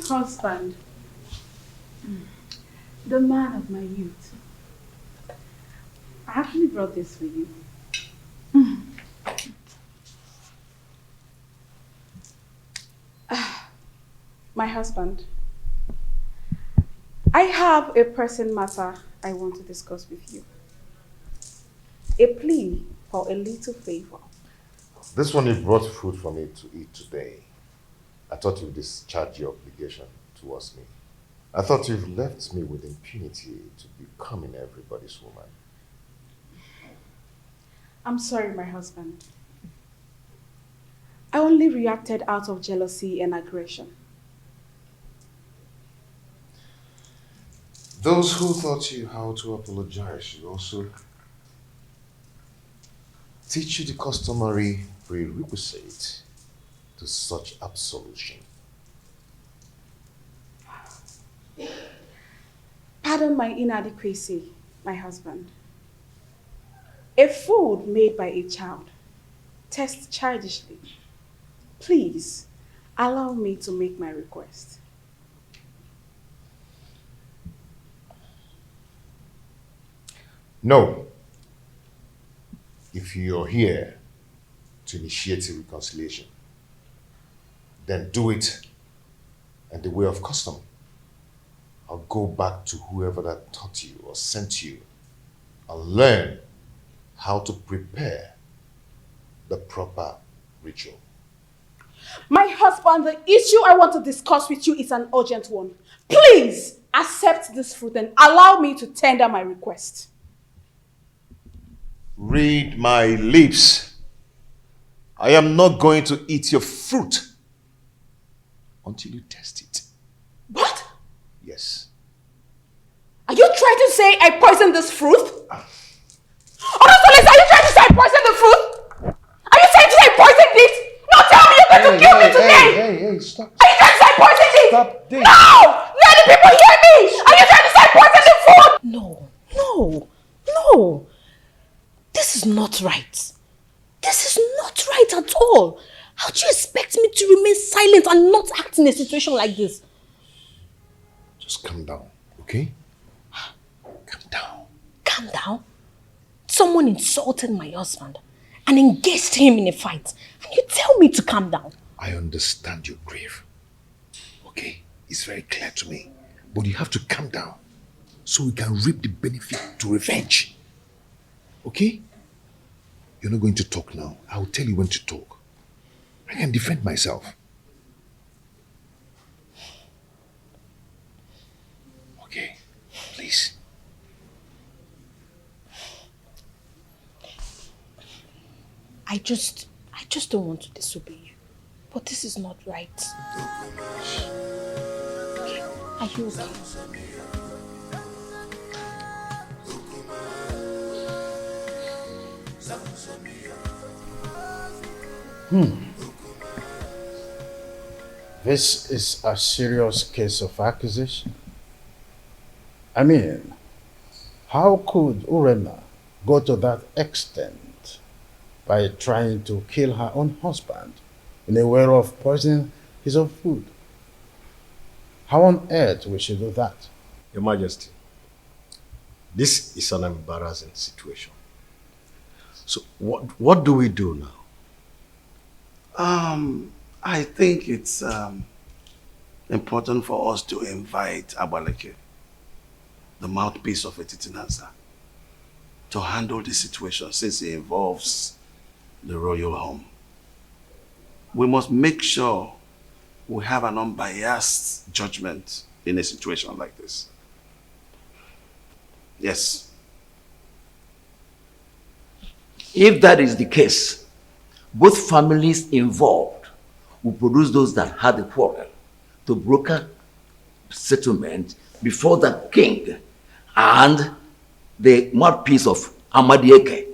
husband, the man of my youth. I actually brought this for you. My husband, I have a pressing matter I want to discuss with you. A plea for a little favor. This one you brought food for me to eat today. I thought you'd discharge your obligation towards me. I thought you've left me with impunity to becoming everybody's woman. I'm sorry, my husband. I only reacted out of jealousy and aggression. Those who taught you how to apologize should also teach you the customary prerequisite to such absolution. Pardon my inadequacy, my husband. A food made by a child tastes childishly. Please, allow me to make my request. No. If you're here to initiate a reconciliation, then do it in the way of custom. I'll go back to whoever that taught you or sent you and learn how to prepare the proper ritual. My husband, the issue I want to discuss with you is an urgent one. Please accept this fruit and allow me to tender my request. Read my lips. I am not going to eat your fruit until you test it. What? Yes. Are you trying to say I poisoned this fruit? Honestly, are you trying to say I poisoned the fruit? Are you trying to say I poisoned it? No, tell me you're going to kill me today! Hey, stop. Are you trying to say I poisoned it? Stop this. No! Let the people hear me! Are you trying to say I poisoned the food? No. This is not right. This is not right at all. How do you expect me to remain silent and not act in a situation like this? Just calm down, okay? Calm down. Calm down? Someone insulted my husband and engaged him in a fight. And you tell me to calm down. I understand your grief. Okay? It's very clear to me. But you have to calm down so we can reap the benefit to revenge. Okay? You're not going to talk now. I'll tell you when to talk. I can defend myself. Okay? Please. I just don't want to disobey you. But this is not right. Okay. Are you okay? This is a serious case of accusation. I mean, how could Urena go to that extent by trying to kill her own husband in a way of poisoning his own food? How on earth will she do that? Your Majesty, this is an embarrassing situation. So what do we do now? I think it's important for us to invite Abaleke, the mouthpiece of Etitinanza, to handle the situation since it involves the royal home. We must make sure we have an unbiased judgment in a situation like this. Yes. If that is the case, both families involved will produce those that had the quarrel to broker settlement before the king and the mouthpiece of Amadieke.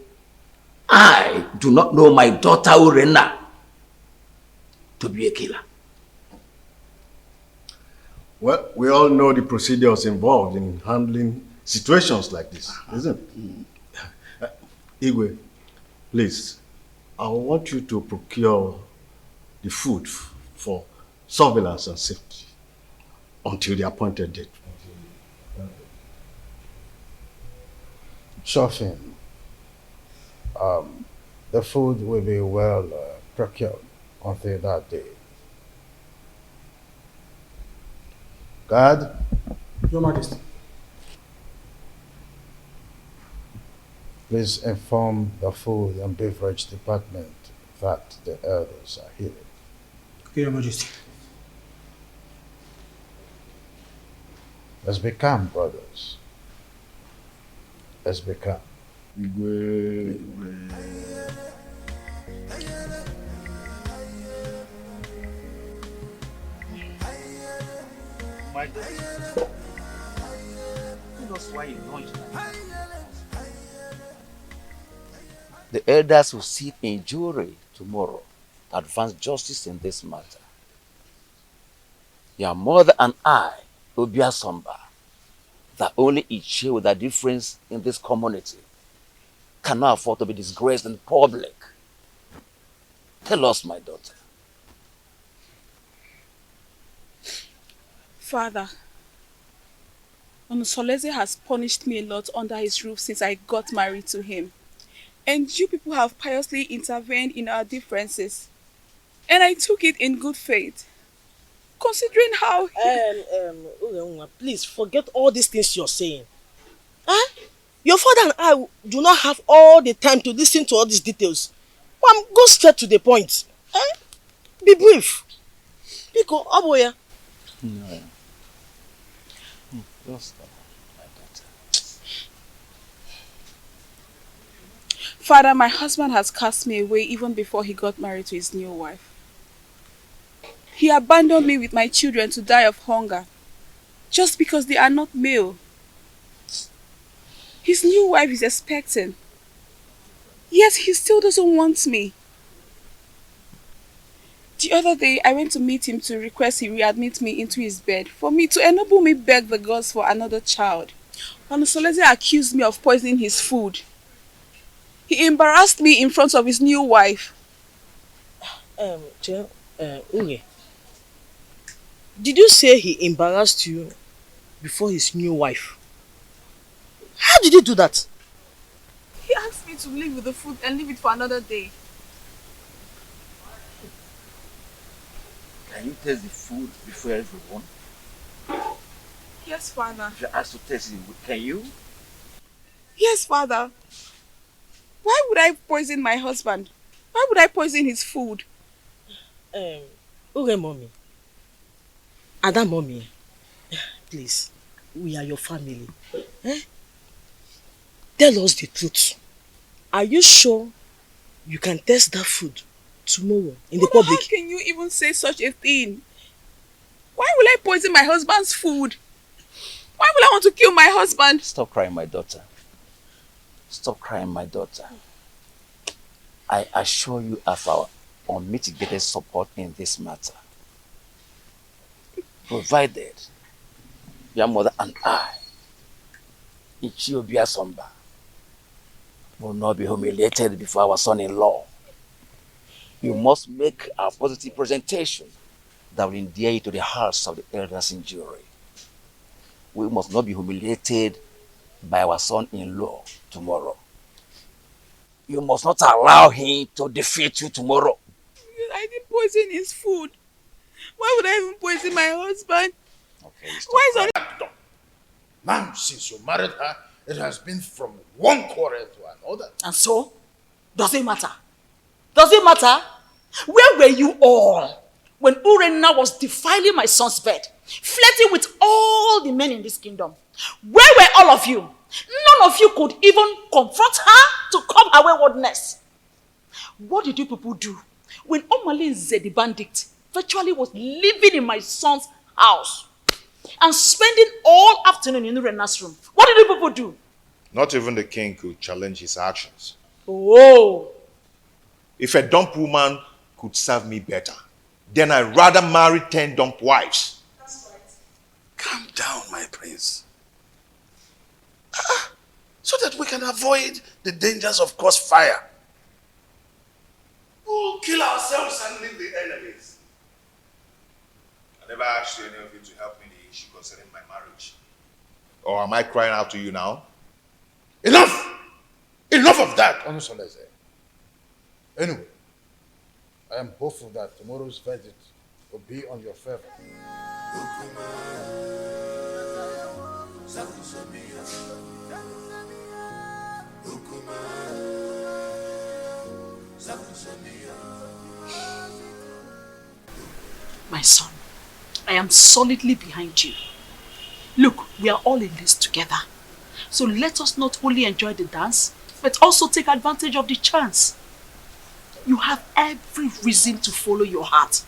I do not know my daughter Urena to be a killer. Well, we all know the procedures involved in handling situations like this, isn't it? Igwe, please, I want you to procure the food for surveillance and safety. until the appointed date. Sure thing. The food will be well procured until that day. Guard, Your Majesty. please inform the food and beverage department that the elders are here. Okay, Your Majesty. Let's be calm, brothers. Let's be calm. My daughter, tell us why you launched that. The elders will sit in jury tomorrow to advance justice in this matter. Your mother and I will be Samba, that only each year with a difference in this community cannot afford to be disgraced in public. Tell us, my daughter. Father, Onusoleze has punished me a lot under his roof since I got married to him. And you people have piously intervened in our differences. And I took it in good faith. Considering how... Urenwa, please forget all these things you're saying. Huh? Your father and I do not have all the time to listen to all these details. Go straight to the point. Huh? Be brief. Pico, Aboya. No. Just my daughter. Father, my husband has cast me away even before he got married to his new wife. He abandoned me with my children to die of hunger, just because they are not male. His new wife is expecting, yet he still doesn't want me. The other day, I went to meet him to request he readmit me into his bed for me to enable me beg the gods for another child. Onusoleze accused me of poisoning his food. He embarrassed me in front of his new wife. Ure, did you say he embarrassed you before his new wife? How did he do that? He asked me to leave with the food and leave it for another day. Can you taste the food before everyone? Yes, Father. If you're asked to taste it, can you? Yes, Father. Why would I poison my husband? Why would I poison his food? Ure mommy. Ada mommy. Please, we are your family. Tell us the truth. Are you sure you can taste that food tomorrow in the public? How can you even say such a thing? Why will I poison my husband's food? Why will I want to kill my husband? Stop crying, my daughter. Stop crying, my daughter. I assure you of our unmitigated support in this matter. Provided your mother and I, Ichiobia Samba, will not be humiliated before our son-in-law. You must make a positive presentation that will endear you to the hearts of the elders in jury. We must not be humiliated by our son-in-law tomorrow. You must not allow him to defeat you tomorrow. I didn't poison his food. Why would I even poison my husband? Okay, Why is it? Now, since you married her, it has been from one quarrel to another. And so? Does it matter? Does it matter? Where were you all when Urenna was defiling my son's bed, flirting with all the men in this kingdom? Where were all of you? None of you could even confront her to curb her waywardness. What did you people do when Omalinze the bandit virtually was living in my son's house and spending all afternoon in Urenna's room? What did you people do? Not even the king could challenge his actions. Oh. If a dump woman could serve me better, then I'd rather marry 10 dump wives. That's right. Calm down, my prince. So that we can avoid the dangers of crossfire. We'll kill ourselves and leave the enemies. I never asked you any of you to help me in the issue concerning my marriage. Or am I crying out to you now? Enough! Enough of that, Onusoleze. Anyway, I am hopeful that tomorrow's verdict will be on your favor. My son, I am solidly behind you. Look, we are all in this together. So let us not only enjoy the dance, but also take advantage of the chance. You have every reason to follow your heart,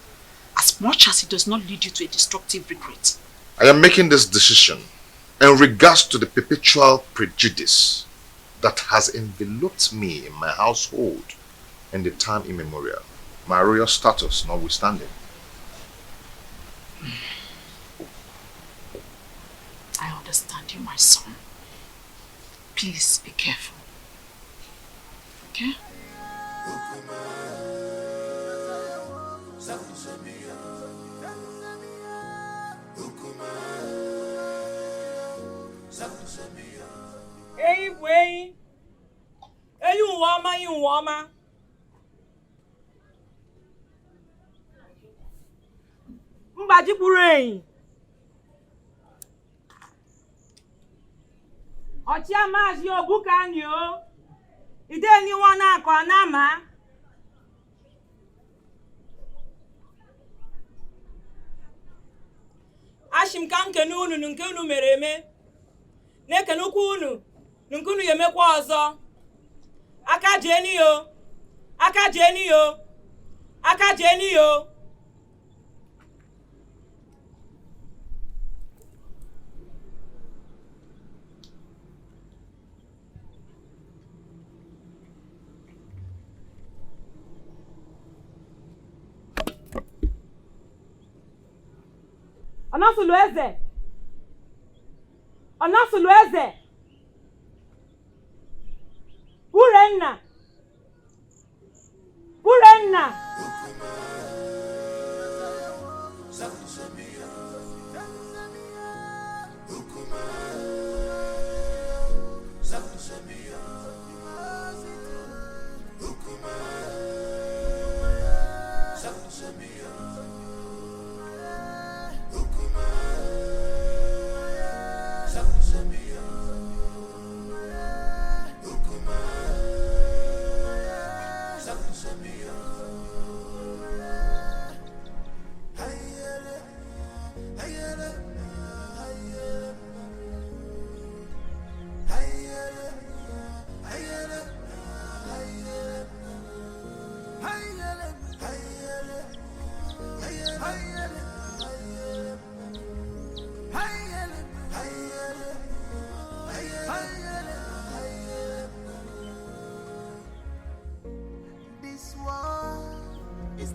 as much as it does not lead you to a destructive regret. I am making this decision in regards to the perpetual prejudice that has enveloped me in my household in the time immemorial, my royal status notwithstanding. I understand you, my son. Please be careful. Okay? Hey, boy. Hey, you wama. Mbaji pure. Ochia mazi obuka ni o. Ide ni wana ko anama. Ashim kam kenu unu nke unu mere eme. Na-ekenukwu unu nkunu yemekwa ọzọ. Aka jeni yo. Aka jeni yo. Aka jeni yo. Onasulu eze. Onasulu eze. Urenna. Urenna.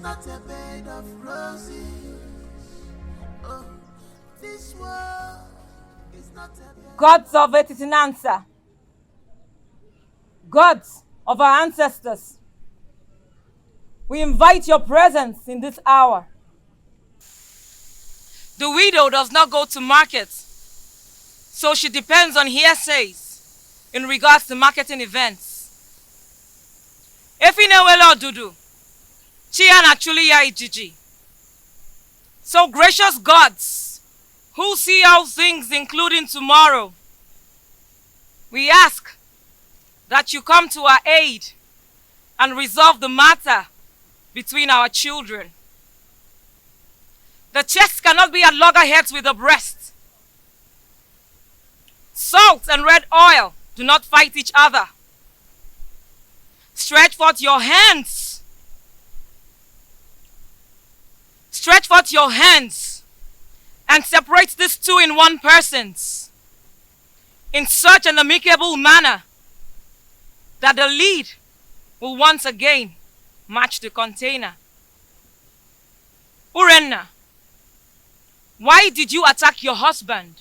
Not a bed of roses. Oh, this world is not a bed. Gods of Etitinansa, gods of our ancestors, we invite your presence in this hour. The widow does not go to market, so she depends on hearsays in regards to marketing events. Efinewelo Dudu. Chian actually ya ijiji. So gracious gods, who see all things including tomorrow, we ask that you come to our aid and resolve the matter between our children. The chest cannot be at loggerheads with the breast. Salt and red oil do not fight each other. Stretch forth your hands. Stretch forth your hands and separate these two in one persons in such an amicable manner that the lead will once again match the container. Urenna, why did you attack your husband,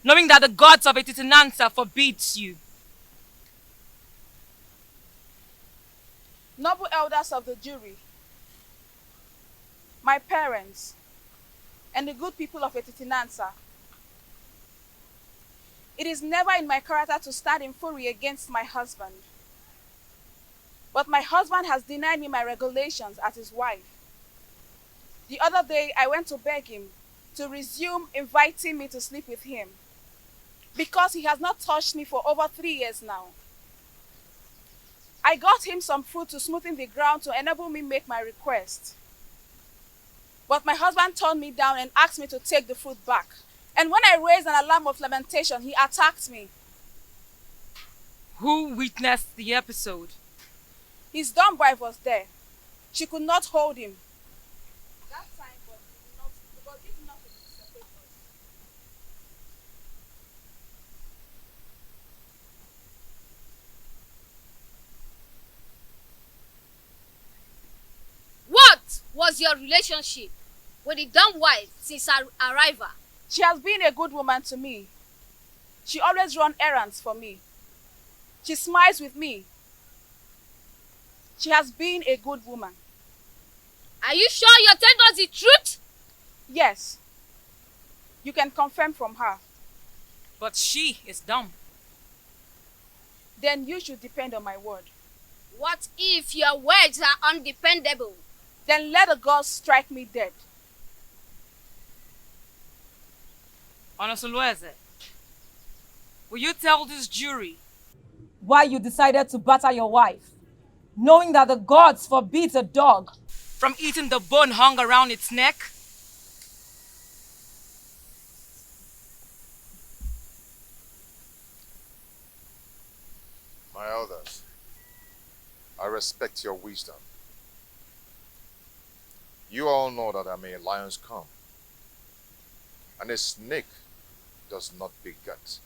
knowing that the gods of Etitinansa forbids you? Noble elders of the jury, my parents, and the good people of Etitinansa It is never in my character to stand in fury against my husband. But my husband has denied me my regulations as his wife. The other day, I went to beg him to resume inviting me to sleep with him because he has not touched me for over 3 years now. I got him some food to smoothen the ground to enable me make my request. But my husband turned me down and asked me to take the food back. And when I raised an alarm of lamentation, he attacked me. Who witnessed the episode? His dumb wife was there. She could not hold him. That time, but did not separate us. What was your relationship with the dumb wife since her arrival? She has been a good woman to me. She always runs errands for me. She smiles with me. She has been a good woman. Are you sure you're telling us the truth? Yes. You can confirm from her. But she is dumb. Then you should depend on my word. What if your words are undependable? Then let the gods strike me dead. Consolidating, will you tell this jury why you decided to batter your wife, knowing that the gods forbid a dog from eating the bone hung around its neck? My elders, I respect your wisdom. You all know that I'm a lion's come, and a snake does not beget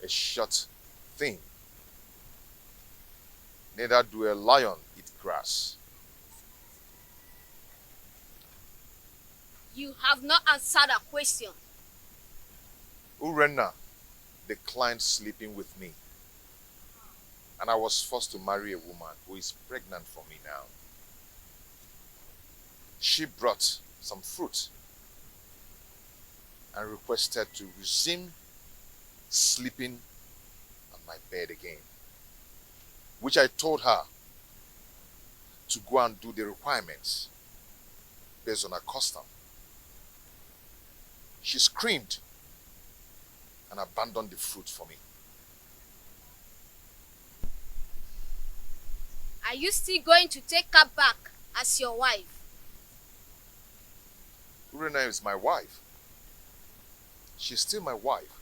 a short thing. Neither do a lion eat grass. You have not answered a question. Urenna declined sleeping with me, and I was forced to marry a woman who is pregnant for me now. She brought some fruit and requested to resume sleeping on my bed again, which I told her to go and do the requirements based on her custom. She screamed and abandoned the fruit for me. Are you still going to take her back as your wife? Urena is my wife. She's still my wife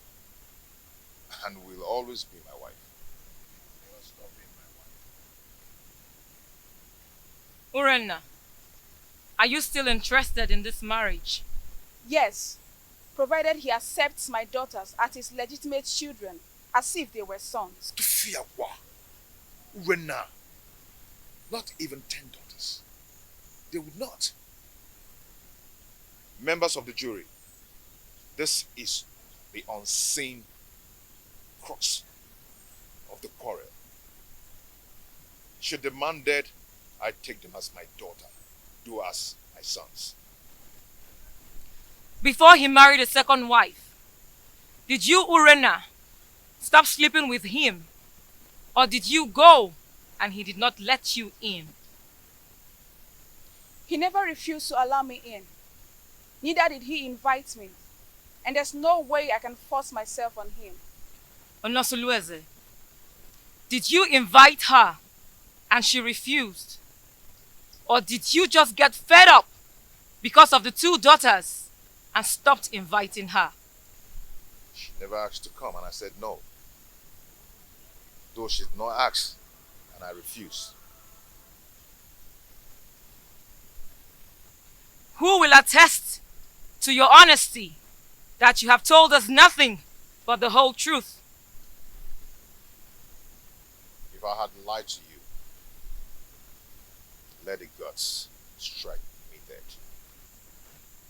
and will always be my wife. Never stop being my wife. Urena, are you still interested in this marriage? Yes, provided he accepts my daughters as his legitimate children, as if they were sons. Urena, not even 10 daughters. They would not. Members of the jury, this is the unseen crux of the quarrel. Should the man dead, I take them as my daughter, do as my sons. Before he married a second wife, did you, Urena, stop sleeping with him? Or did you go and he did not let you in? He never refused to allow me in. Neither did he invite me. And there's no way I can force myself on him. Consolidating, did you invite her and she refused? Or did you just get fed up because of the 2 daughters and stopped inviting her? She never asked to come and I said no. Though she did not ask and I refused. Who will attest to your honesty that you have told us nothing but the whole truth? If I had lied to you, let the gods strike me dead.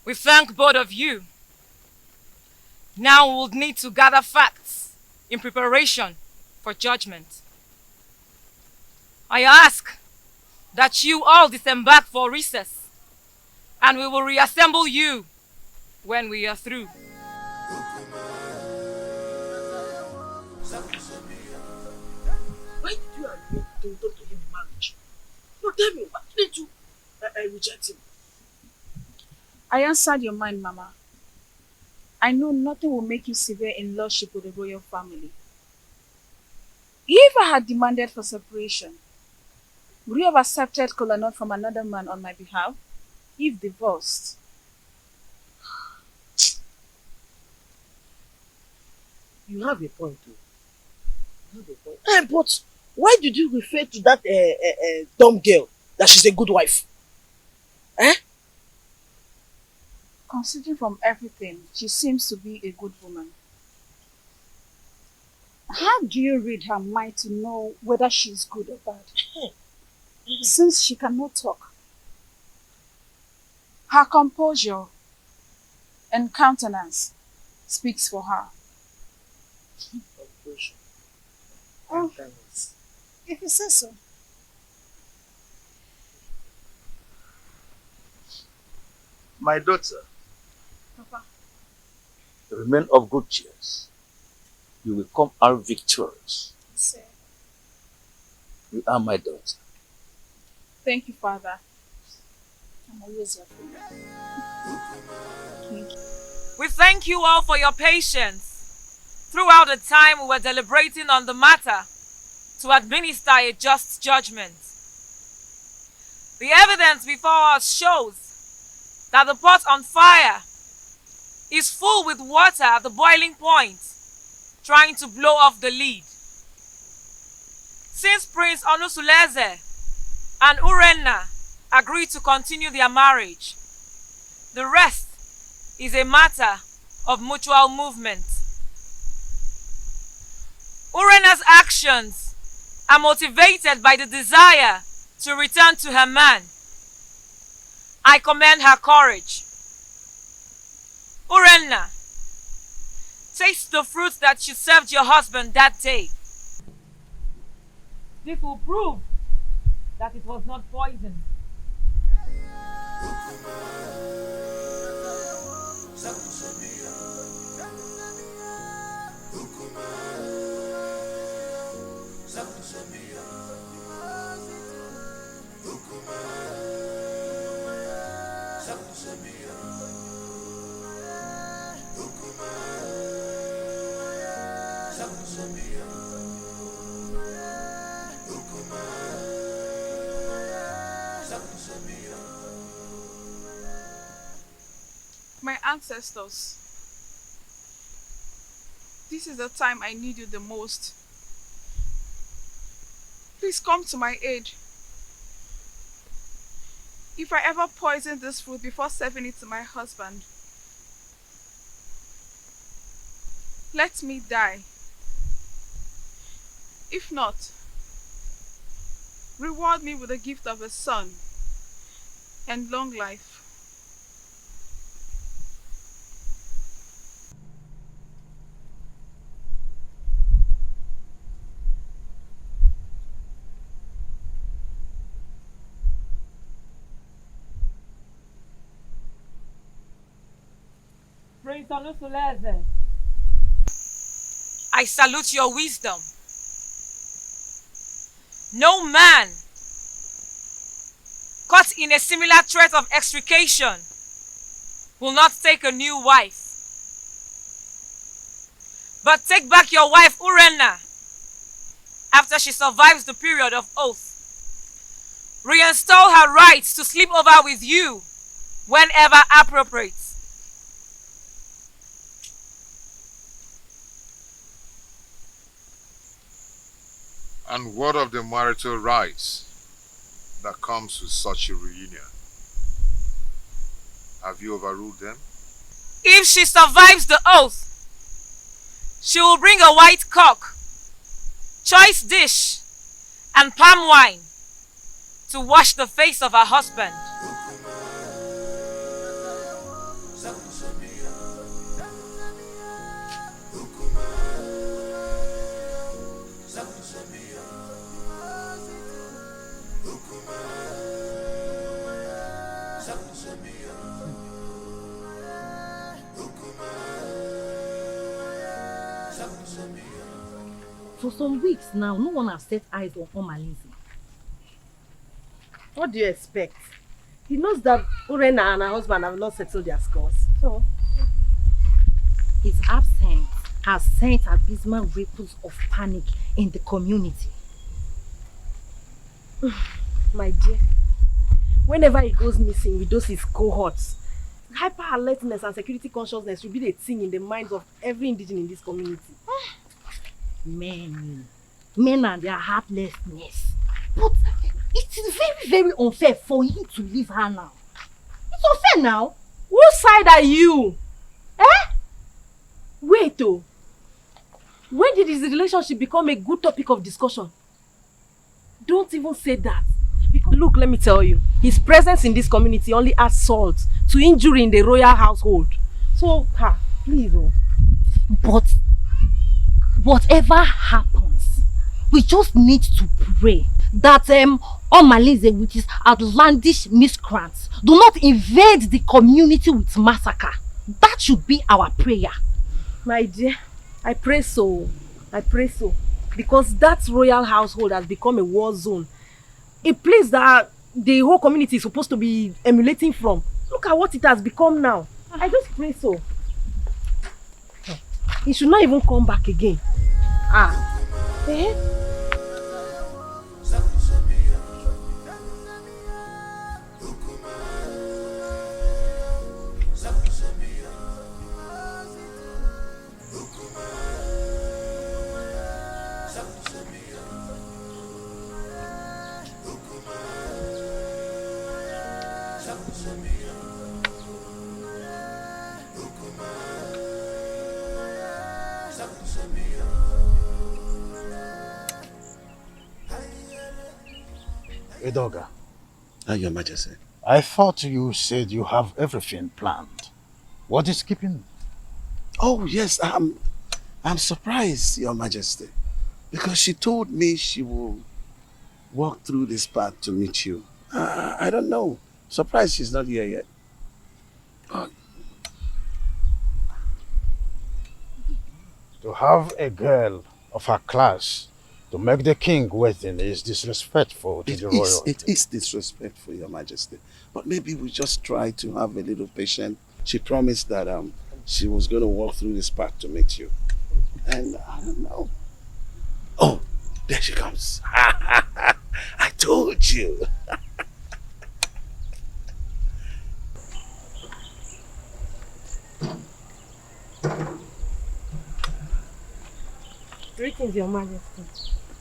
We thank both of you. Now we will need to gather facts in preparation for judgment. I ask that you all disembark for recess, and we will reassemble you when we are through. Why did you agree to return to him in marriage? No, tell me, why didn't you reject him? I answered your mind, Mama. I know nothing will make you severe in lordship with the royal family. If I had demanded for separation, would you have accepted Kolanut from another man on my behalf? If divorced? You have a point, too. You have a point. But why did you refer to that dumb girl that she's a good wife? Eh? Considering from everything, she seems to be a good woman. How do you read her mind to know whether she's good or bad? Since she cannot talk, her composure and countenance speaks for her. Composure. Oh, if you say so. My daughter, Papa. remain of good cheer. You will come out victorious. Sir. You are my daughter. Thank you, Father. I'm always your friend. Thank you. We thank you all for your patience throughout the time we were deliberating on the matter to administer a just judgment. The evidence before us shows that the pot on fire is full with water at the boiling point, trying to blow off the lid. Since Prince Onusuleze and Urenna agreed to continue their marriage, the rest is a matter of mutual movement. Urenna's actions are motivated by the desire to return to her man. I commend her courage. Urenna, taste the fruit that you served your husband that day. This will prove that it was not poison. My ancestors, this is the time I need you the most. Please come to my aid. If I ever poison this food before serving it to my husband, let me die. If not, reward me with the gift of a son and long life. Prince Onusuleze, I salute your wisdom. No man caught in a similar threat of extrication will not take a new wife. But take back your wife Urenna after she survives the period of oath. Reinstall her rights to sleep over with you whenever appropriate. And what of the marital rights that comes with such a reunion? Have you overruled them? If she survives the oath, she will bring a white cock, choice dish, and palm wine to wash the face of her husband. For some weeks now, no one has set eyes on Omalize. What do you expect? He knows that Urena and her husband have not settled their scores. So, his absence has sent abysmal ripples of panic in the community. my dear, whenever he goes missing with those his cohorts, hyper alertness and security consciousness will be the thing in the minds of every indigenous in this community. Men and their heartlessness. But it is very, very unfair for him to leave her now. It's unfair now. Whose side are you? Wait oh. When did his relationship become a good topic of discussion? Don't even say that. Because look, let me tell you, his presence in this community only adds salt to injury in the royal household. So, please oh. But whatever happens, we just need to pray that Omalize with his outlandish miscreants do not invade the community with massacre. That should be our prayer. My dear, I pray so. I pray so. Because that royal household has become a war zone. A place that the whole community is supposed to be emulating from. Look at what it has become now. I just pray so. He should not even come back again. Edoga. Your Majesty. I thought you said you have everything planned. What is keeping? Oh yes, I'm surprised, Your Majesty, because she told me she will walk through this path to meet you. I don't know. Surprised she's not here yet. To have a girl of her class to make the king waiting is disrespectful to the royalty. It is disrespectful, Your Majesty. But maybe we just try to have a little patience. She promised that she was going to walk through this path to meet you. And I don't know. Oh, there she comes. I told you. Greetings, Your Majesty.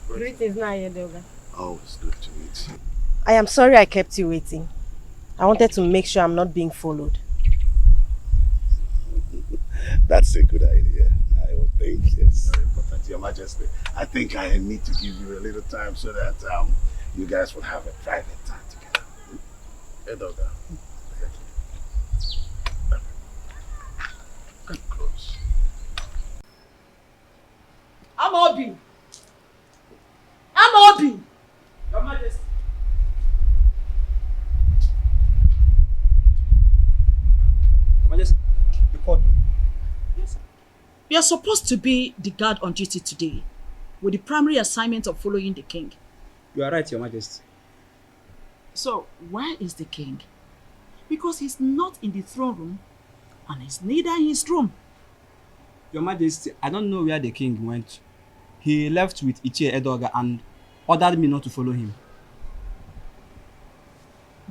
Greetings, Edoga. Oh, it's good to meet you. I am sorry I kept you waiting. I wanted to make sure I'm not being followed. That's a good idea. I would think, yes. Very important, Your Majesty. I think I need to give you a little time so that you guys will have a private time together. Edoga. Come close. Amobi! Your Majesty. Your Majesty, you called me. Yes, sir. You are supposed to be the guard on duty today, with the primary assignment of following the king. You are right, Your Majesty. So, where is the king? Because he's not in the throne room, and he's neither in his room. Your Majesty, I don't know where the king went. He left with Ichie Edoga and ordered me not to follow him.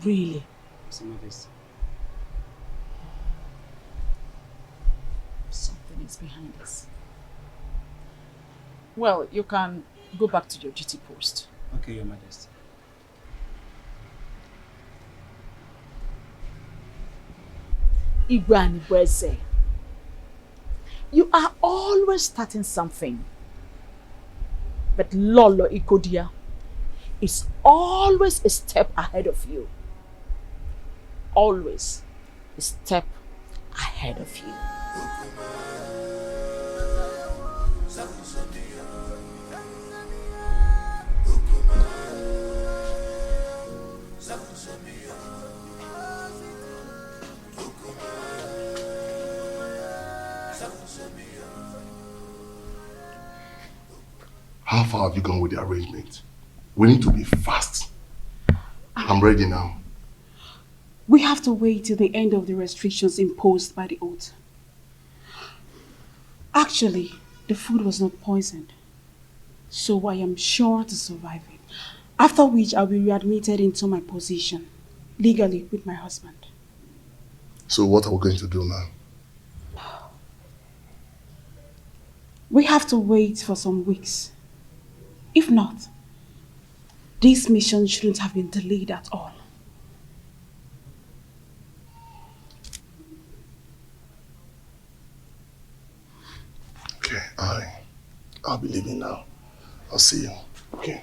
Really? Yes, Your Majesty. Something is behind this. Well, you can go back to your duty post. Okay, Your Majesty. Igwe Anibweze, you are always starting something. But Lolo Ikodia is always a step ahead of you. Always a step ahead of you. How far have you gone with the arrangement? We need to be fast. I'm ready now. We have to wait till the end of the restrictions imposed by the oath. Actually, the food was not poisoned, so I am sure to survive it. After which I'll be readmitted into my position, legally with my husband. So what are we going to do now? We have to wait for some weeks. If not, this mission shouldn't have been delayed at all. Okay, I'll be leaving now. I'll see you. Okay.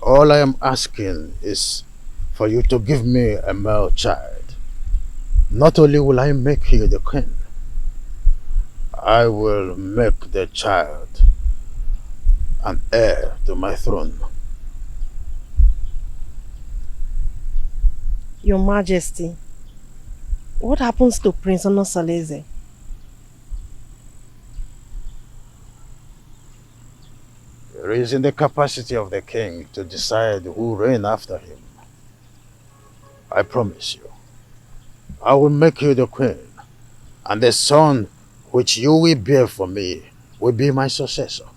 All I am asking is for you to give me a male child. Not only will I make you the queen, I will make the child an heir to my throne. Your Majesty, what happens to Prince Onosaleze? It is in the capacity of the king to decide who reign after him. I promise you, I will make you the queen, and the son which you will bear for me will be my successor.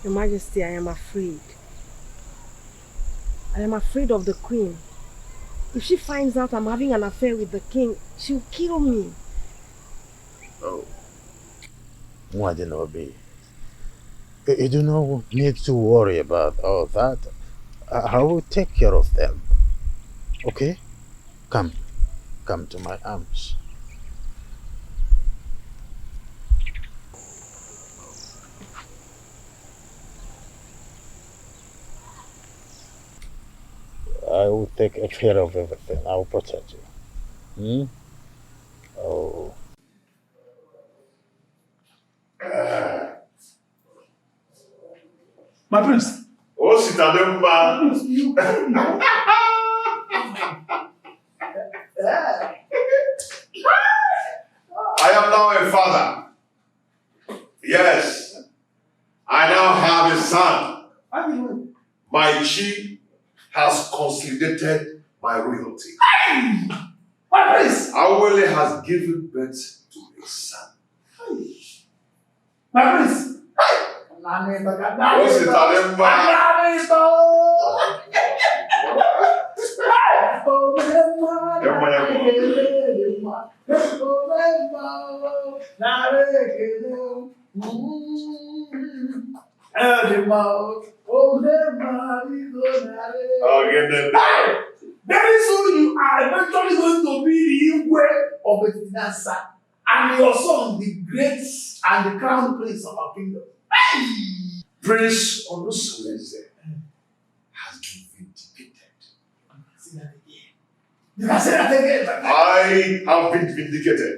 Your Majesty, I am afraid. I am afraid of the queen. If she finds out I'm having an affair with the king, she'll kill me. Oh. Mwadinobi, you do not need to worry about all that. I will take care of them. Okay? Come to my arms. I will take care of everything. I will protect you. Oh. My prince. Oh, Sitademba. I am now a father. Yes. I now have a son. My chief has consolidated my royalty. My prince. Awele has given birth to a son. My prince. Oh, Sitademba. Very soon you are eventually going to be the Igwe of Betrayal, and your son the great and the crown prince of our kingdom. Prince Onosaleze has been vindicated. Say that again. You can say that again. I have been vindicated.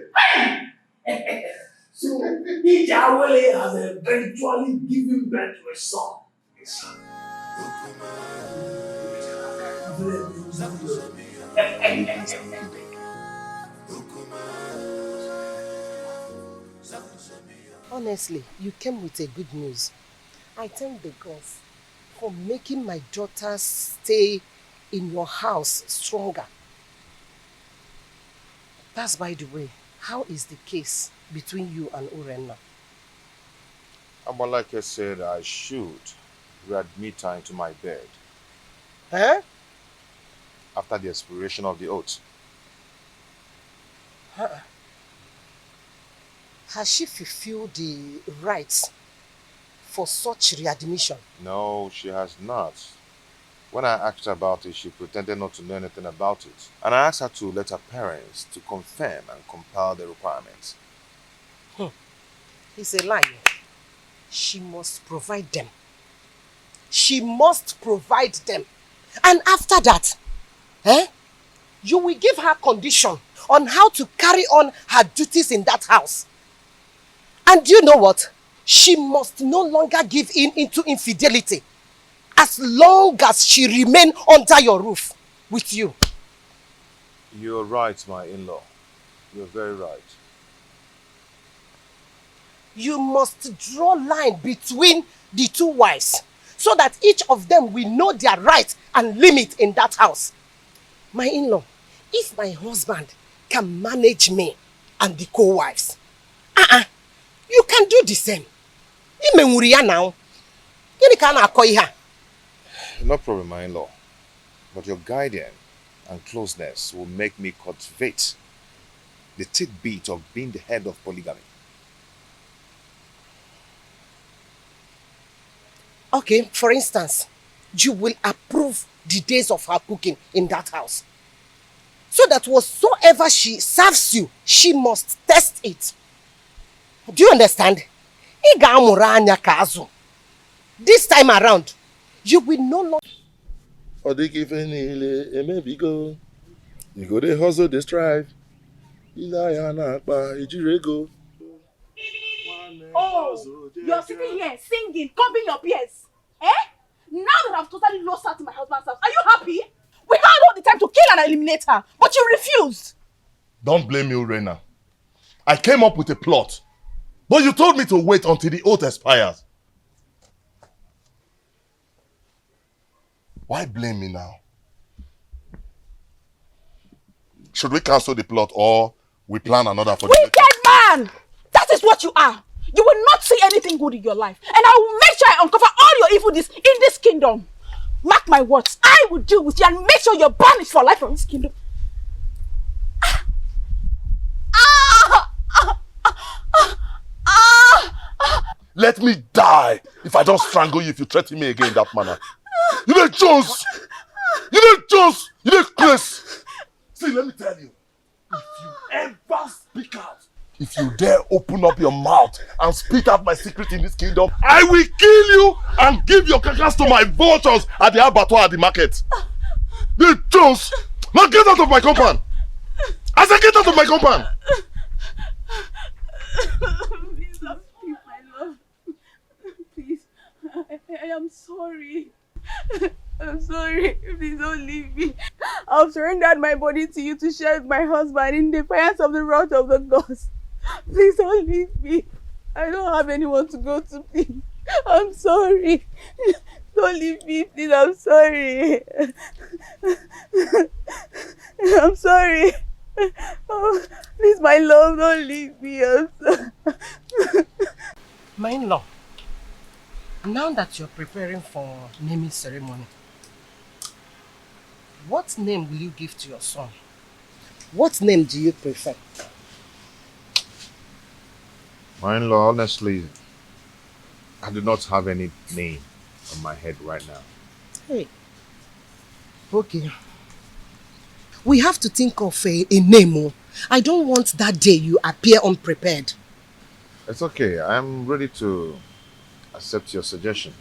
So, Ijawele has eventually given birth to a son. A son. Honestly, you came with a good news. I thank the gods for making my daughter's stay in your house stronger. That's by the way, how is the case between you and Urenna? Amalake said I should readmit her into my bed. Huh? After the expiration of the oath. Huh? Has she fulfilled the rights for such readmission? No, she has not. When I asked her about it, she pretended not to know anything about it. And I asked her to let her parents to confirm and compile the requirements. He's a liar. She must provide them. She must provide them. And after that, you will give her condition on how to carry on her duties in that house. And you know what? She must no longer give in into infidelity as long as she remain under your roof with you. You're right, my in-law. You're very right. You must draw line between the two wives so that each of them will know their rights and limit in that house. My in-law, if my husband can manage me and the co-wives, you can do the same. Now. No problem, my in-law. But your guidance and closeness will make me cultivate the tidbit of being the head of polygamy. Okay, for instance, you will approve the days of her cooking in that house. So that whatsoever she serves you, she must test it. Do you understand? This time around, you will no longer... You go there hustle, they strive. Oh, you're sitting here singing, cupping your ears. Now that I've totally lost her to my husband's house, are you happy? We had all the time to kill and eliminate her, but you refused. Don't blame me, Urena. I came up with a plot, but you told me to wait until the oath expires. Why blame me now? Should we cancel the plot or we plan another for the wicked man! That is what you are. You will not see anything good in your life. And I will make sure I uncover all your evil deeds in this kingdom. Mark my words. I will deal with you and make sure you're banished for life from this kingdom. Let me die if I don't strangle you if you threaten me again in that manner. You dey Jones! You dey Jones! You dey Chris! See, let me tell you. If you ever speak out, if you dare open up your mouth and spit out my secret in this kingdom, I will kill you and give your carcass to my vultures at the abattoir at the market. The Jones! Now get out of my compound! I said get out of my compound! Please don't leave my love. Please, I am sorry. I'm sorry. Please don't leave me. I've surrendered my body to you to share with my husband in defiance of the wrath of the gods. Please don't leave me. I don't have anyone to go to, please. I'm sorry. Don't leave me, please. I'm sorry. I'm sorry. Oh, please, my love, don't leave me. I'm sorry. My in-law, now that you're preparing for naming ceremony, what name will you give to your son? What name do you prefer? My in-law, honestly, I do not have any name on my head right now. Hey. Okay. We have to think of a name. I don't want that day you appear unprepared. It's okay. I'm ready to accept your suggestion.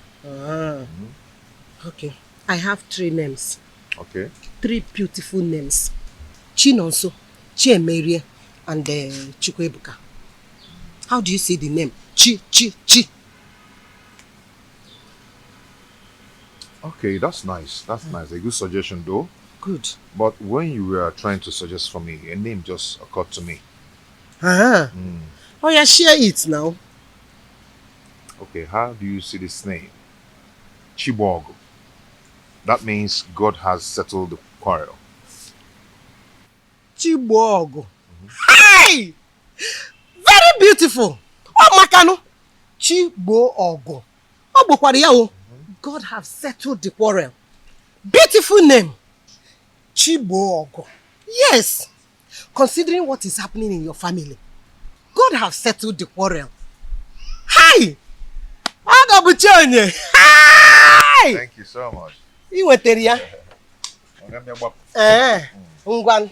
Okay. I have 3 names. Okay. 3 beautiful names. Chinonso, Chiemerie, and Chukwebuka. How do you say the name? Chi. Okay, that's nice. That's nice. A good suggestion though. Good. But when you were trying to suggest for me, a name just occurred to me. Oh yeah, share it now. Okay, how do you see this name? Chibogo. That means God has settled the quarrel. Chibogo. Hey! Very beautiful. Oh, Makano. Chibogo. Oh, Bokwariao. God have settled the quarrel. Beautiful name. Chibogo. Yes. Considering what is happening in your family, God have settled the quarrel. Hi! Hi! Thank you so much. You were there. Ungwan.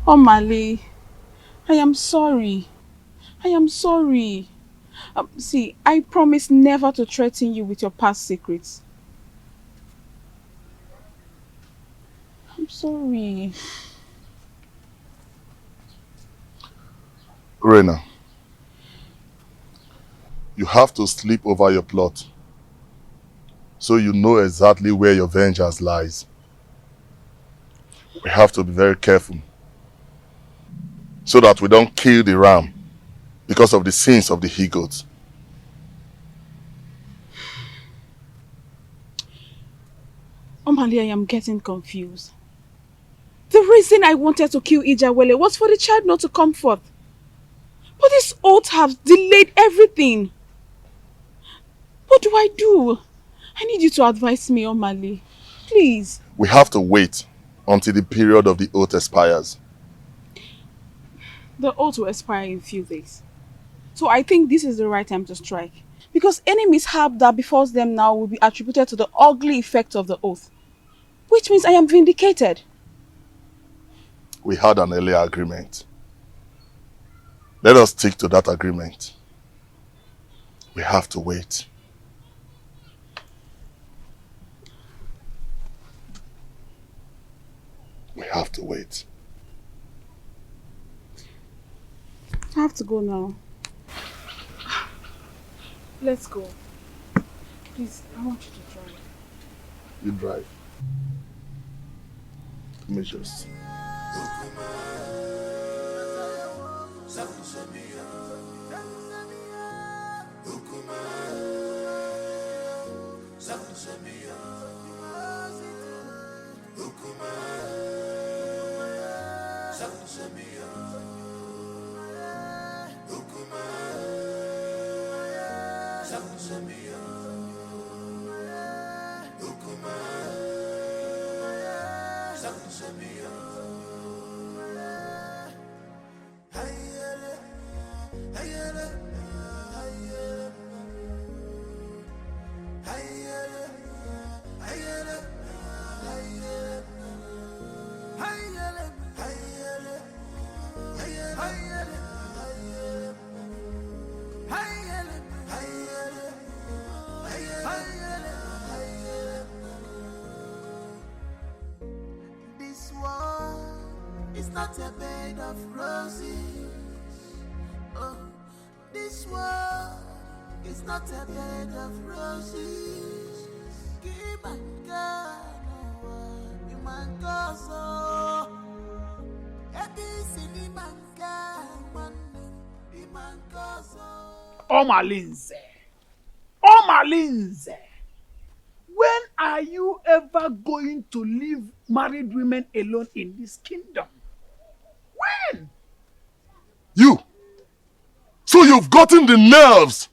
Oh, Mali, I am sorry. I am sorry. See, I promise never to threaten you with your past secrets. I'm sorry. Rena, you have to sleep over your plot so you know exactly where your vengeance lies. We have to be very careful so that we don't kill the ram because of the sins of the he-goats. Oh, Mali, I am getting confused. The reason I wanted to kill Ijawele was for the child not to come forth. But this oath has delayed everything. What do I do? I need you to advise me, Omali. Please. We have to wait until the period of the oath expires. The oath will expire in a few days. So I think this is the right time to strike. Because any mishap that befalls them now will be attributed to the ugly effect of the oath. Which means I am vindicated. We had an earlier agreement. Let us stick to that agreement. We have to wait. We have to wait. I have to go now. Let's go. Please, I want you to drive. You drive. Let me just... This world is not a bed of roses. Oh, this world is not a bed of roses. Give my God, no one, so. Appeasing, man, God, man, so. Oh, my Lindsay. Oh, my Lindsay. When are you ever going to leave married women alone in this kingdom? When? You! So you've gotten the nerves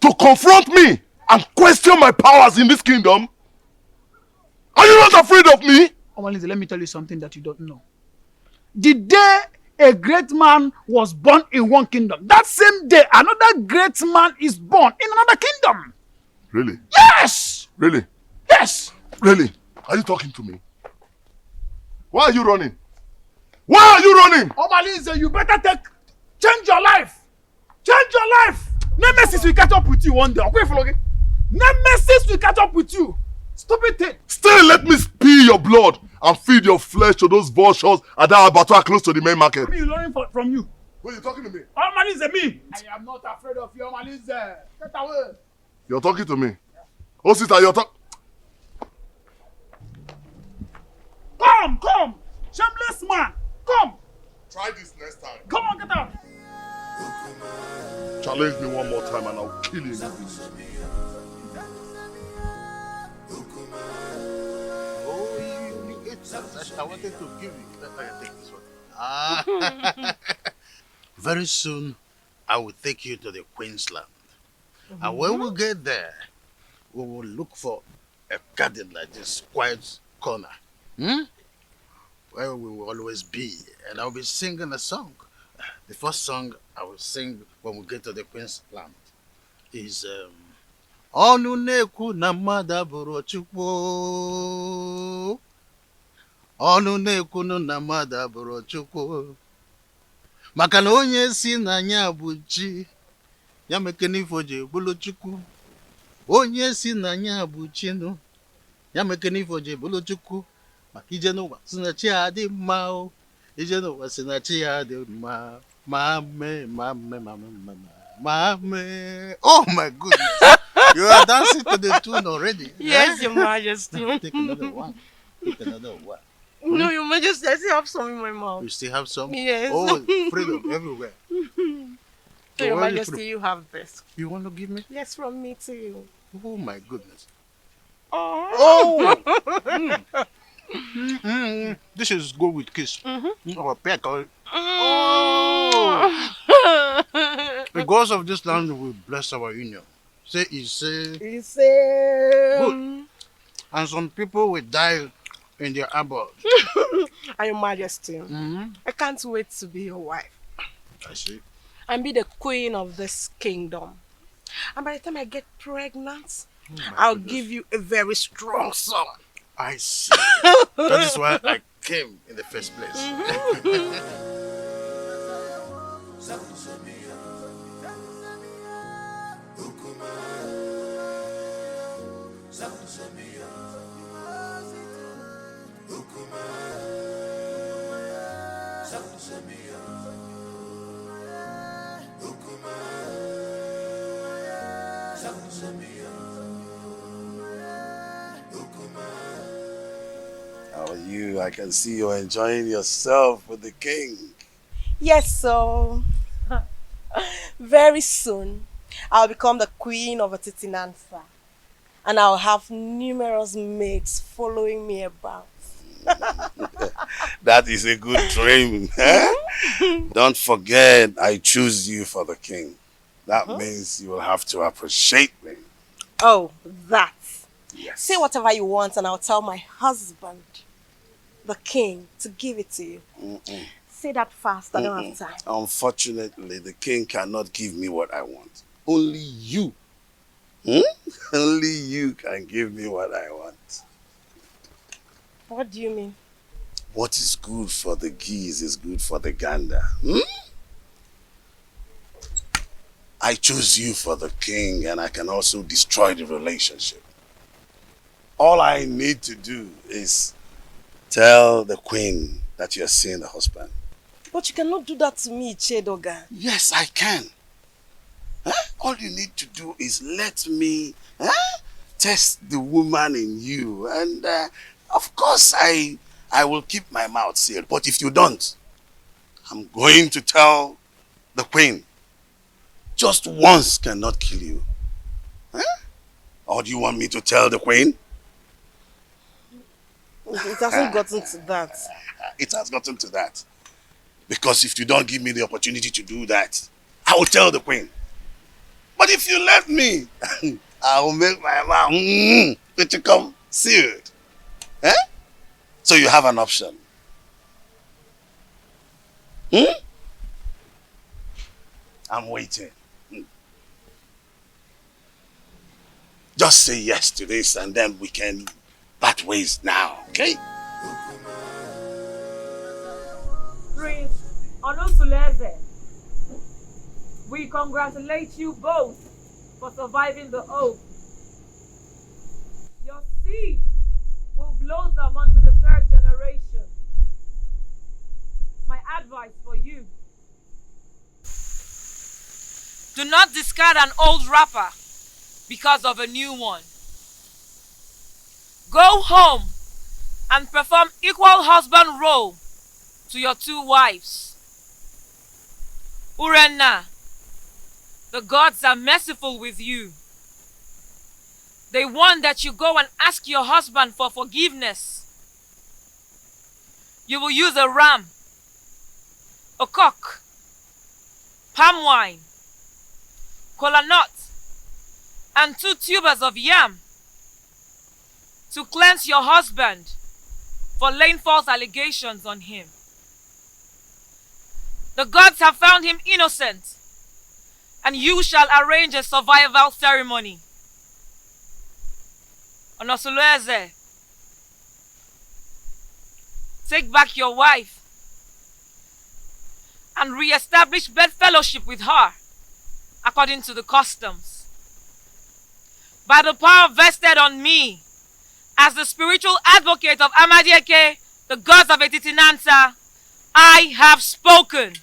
to confront me and question my powers in this kingdom? Are you not afraid of me? Oh, Lindsay, let me tell you something that you don't know. The day a great man was born in one kingdom, that same day another great man is born in another kingdom. Really? Yes! Really? Yes! Really? Are you talking to me? Why are you running? Why are you running? Oh, Lindsay, you better change your life. Change your life. Nemesis will catch up with you one day. Okay, Flogi? Nemesis will catch up with you. Stupid thing. Still let me spill your blood and feed your flesh to those vultures at that abattoir close to the main market. What are you learning from you? Wait, you talking to me? Oh, Lindsay, me. I am not afraid of you, Lindsay. Get away. You're talking to me? Oh, sister, you're talking... Come! Shameless man! Come! Try this next time. Come on, get out! Challenge me one more time and I'll kill you. Oh, you get that. I wanted to give you. Let me take this one. Very soon, I will take you to the Queensland. And when we get there, we will look for a garden like this, quiet corner. Where we will always be. And I'll be singing a song. The first song I will sing when we get to the Queensland is Onu na-ekwu na mmadụ abụrụ Chukwu. Ọnụ na-ekwunu na mmadụ abụrụ Chukwu. Maka na onye si na ya bụ chi, ya mekene ifo ji bụrụ Chukwu. Onye si na ya bụ chinu, ya mekene ifo ji bụrụ Chukwu. Maka ije n'ụwa si na chi ya dị mma o. Ije n'ụwa si na chi ya dị mma. Mame. Oh my goodness. You are dancing to the tune already. Yes, Your Majesty. Take another one. Take another one. No, Your Majesty, I still have some in my mouth. You still have some? Yes. Oh, freedom everywhere. So, Your Where Majesty, you have this. You want to give me? Yes, from me to you. Oh my goodness. Oh! This is good with kiss. Or peck. Oh! The gods of this land will bless our union. Say, Good. And some people will die in their abode. And Your Majesty, I can't wait to be your wife. I see. And be the queen of this kingdom. And by the time I get pregnant, I'll give you a very strong son. I see. That is why I came in the first place. How are you? I can see you're enjoying yourself with the king. Yes, so very soon I'll become the queen of Atitinansa. And I'll have numerous maids following me about. That is a good dream. Eh? Don't forget, I choose you for the king. That means you will have to appreciate me. Oh, that. Yes. Say whatever you want and I'll tell my husband, the king, to give it to you. Say that fast, I don't have time. Unfortunately, the king cannot give me what I want. Only you. Only you can give me what I want. What do you mean? What is good for the geese is good for the gander. I choose you for the king and I can also destroy the relationship. All I need to do is tell the queen that you're seeing the husband. But you cannot do that to me, Chedoga. Yes, I can. All you need to do is let me test the woman in you. And of course, I will keep my mouth sealed. But if you don't, I'm going to tell the queen. Just once cannot kill you. Or do you want me to tell the queen? It hasn't gotten to that. It has gotten to that. Because if you don't give me the opportunity to do that, I will tell the queen. But if you let me, I will make my mouth to come sealed. So you have an option. I'm waiting. Just say yes to this and then we can part ways now, okay? Prince Onosuleze, we congratulate you both for surviving the oath. Your seed will blossom unto the third generation. My advice for you: do not discard an old wrapper because of a new one. Go home and perform equal husband role to your two wives. Urenna, the gods are merciful with you. They want that you go and ask your husband for forgiveness. You will use a ram, a cock, palm wine, kola nut, and 2 tubers of yam to cleanse your husband for laying false allegations on him. The gods have found him innocent, and you shall arrange a survival ceremony. Onosuleze, take back your wife and re-establish bedfellowship with her according to the customs. By the power vested on me as the spiritual advocate of Amadieke, the gods of Etitinansa, I have spoken.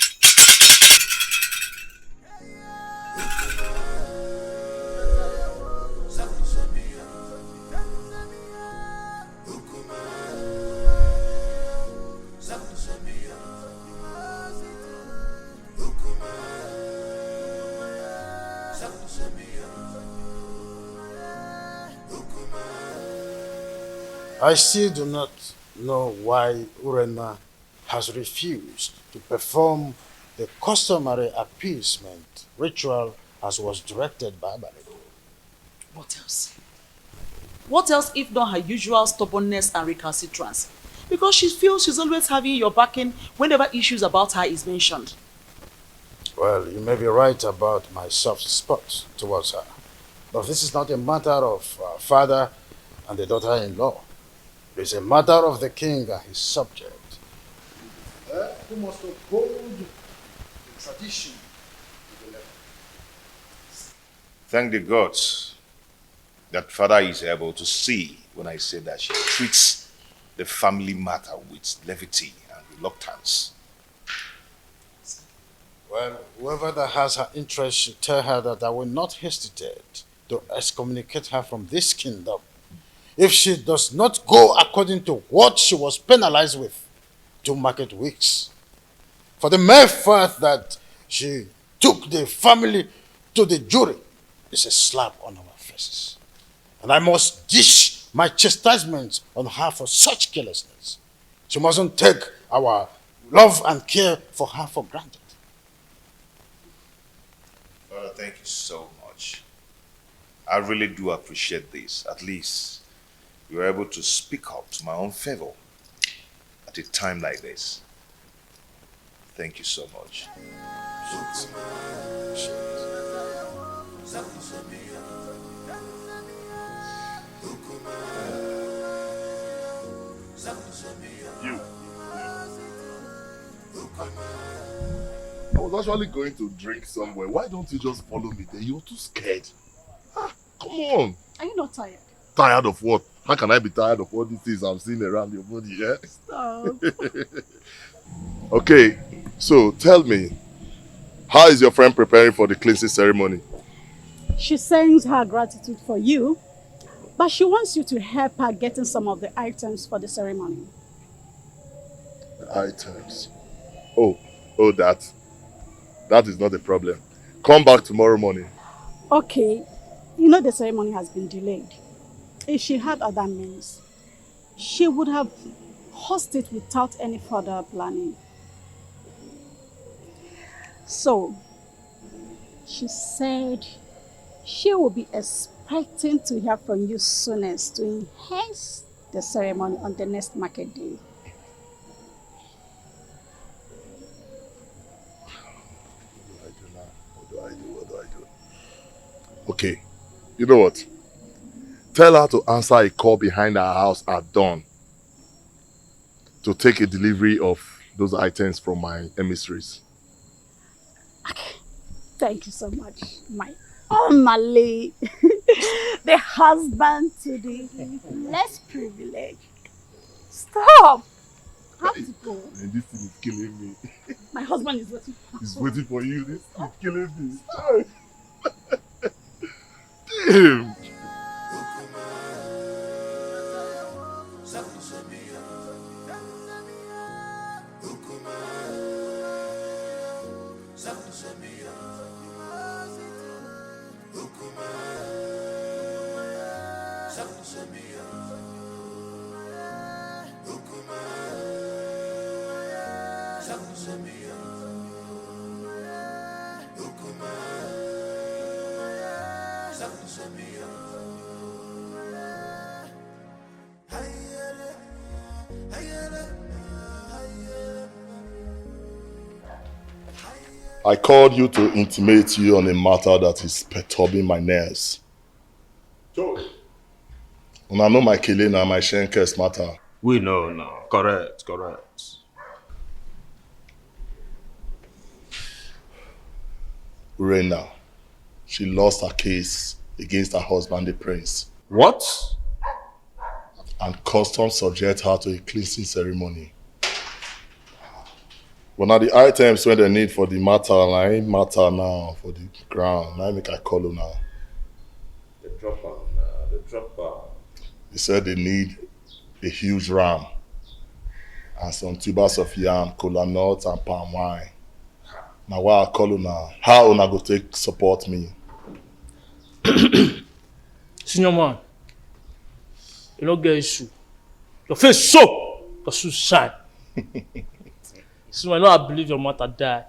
I still do not know why Urena has refused to perform the customary appeasement ritual as was directed by Abaleke. What else? What else if not her usual stubbornness and recalcitrance? Because she feels she's always having your backing whenever issues about her is mentioned. Well, you may be right about my soft spot towards her. But this is not a matter of father and the daughter-in-law. It is a matter of the king and his subject. Who must uphold the tradition to the letter. Thank the gods that father is able to see when I say that she treats the family matter with levity and reluctance. Well, whoever that has her interest should tell her that I will not hesitate to excommunicate her from this kingdom if she does not go according to what she was penalized with 2 market weeks. For the mere fact that she took the family to the jury is a slap on our faces. And I must dish my chastisement on her for such carelessness. She mustn't take our love and care for her for granted. Father, thank you so much. I really do appreciate this. At least you are able to speak up to my own favor at a time like this. Thank you so much. You. I was actually going to drink somewhere. Why don't you just follow me there? You're too scared. Come on. Are you not tired? Tired of what? How can I be tired of all these things I'm seeing around your body, yeah? Stop. Okay, so tell me, how is your friend preparing for the cleansing ceremony? She sends her gratitude for you, but she wants you to help her getting some of the items for the ceremony. Items? Oh, that is not a problem. Come back tomorrow morning. Okay, you know the ceremony has been delayed. If she had other means, she would have hosted it without any further planning. So, she said she will be expecting to hear from you soonest to enhance the ceremony on the next market day. What do I do? Okay, you know what? Tell her to answer a call behind her house at dawn to take a delivery of those items from my emissaries. Thank you so much, my Omale, the husband to the less privileged. Stop! I have to go. And this thing is killing me. My husband is waiting. He's waiting for you. This is killing me. Damn! I called you to intimate you on a matter that is perturbing my nerves. And I know my killing and my Shenker's matter. We know now. Correct, correct. Urena, she lost her case against her husband, the prince. What? And customs subject her to a cleansing ceremony. But now the items when they need for the matter, I ain't matter now for the ground. I make I call you now. The dropper. They said they need a huge ram and some tubers of yam, cola nuts, and palm wine. Now why I call you now? How una go take support me? Senior man, you don't get issue. Your face so, your shoes shine. So I know I believe your mother died.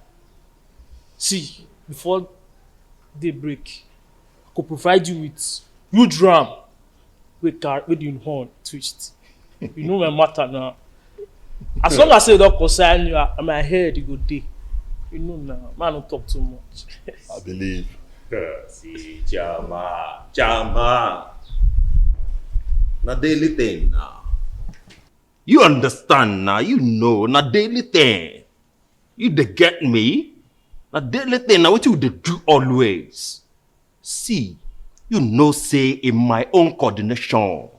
See, before daybreak, I could provide you with huge ram with the horn twist. You know my matter now. As long as I don't concern you, my head you go day. You know now, man don't talk too much. I believe. See, Jama. Na daily thing now. You understand now, you know, na daily thing. You dey get me? Na daily thing, now what you dey do always. See, you know say in my own coordination,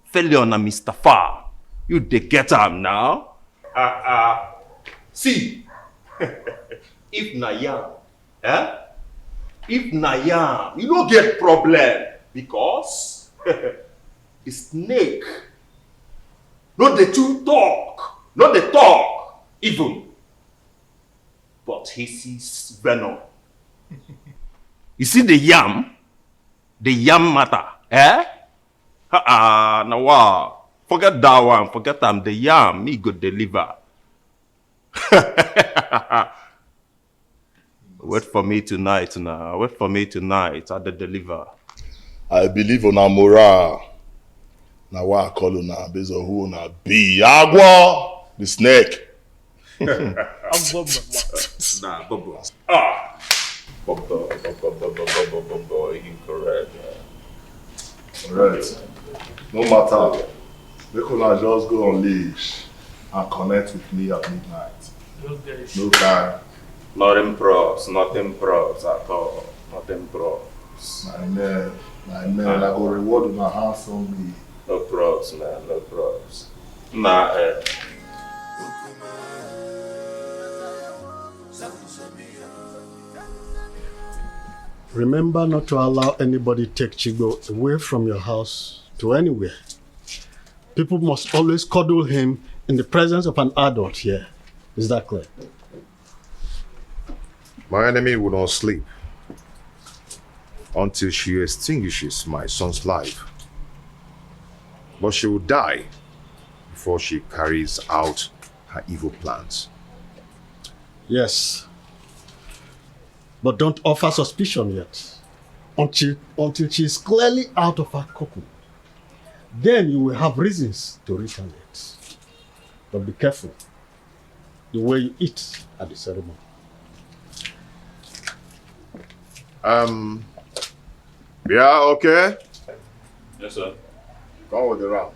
failure na Mr. Far, you dey get am now? See, if na yam, if na yam, you don't get problem because the snake, not the two talk, not the talk even, but he sees venom. You see the yam matter, now wow, forget that one, forget them, the yam, me go deliver. Wait for me tonight now. Wait for me tonight at the deliver. I believe on our morale. Now why I call you now based on who na be Agua, the snake. Nah, Bobo. Bobo, incorrect. Alright. No matter. They could not just go on leash and connect with me at midnight. No time. Nothing pros at all. Nothing pros. My man, I go reward my handsomely. No pros, man, no pros. Nah, Remember not to allow anybody take Chigo away from your house to anywhere. People must always cuddle him in the presence of an adult here. Is that clear? My enemy will not sleep until she extinguishes my son's life. But she will die before she carries out her evil plans. Yes. But don't offer suspicion yet. Until she is clearly out of her cocoon. Then you will have reasons to retaliate. But be careful the way you eat at the ceremony. Yeah, okay? Yes, sir. Come with the round.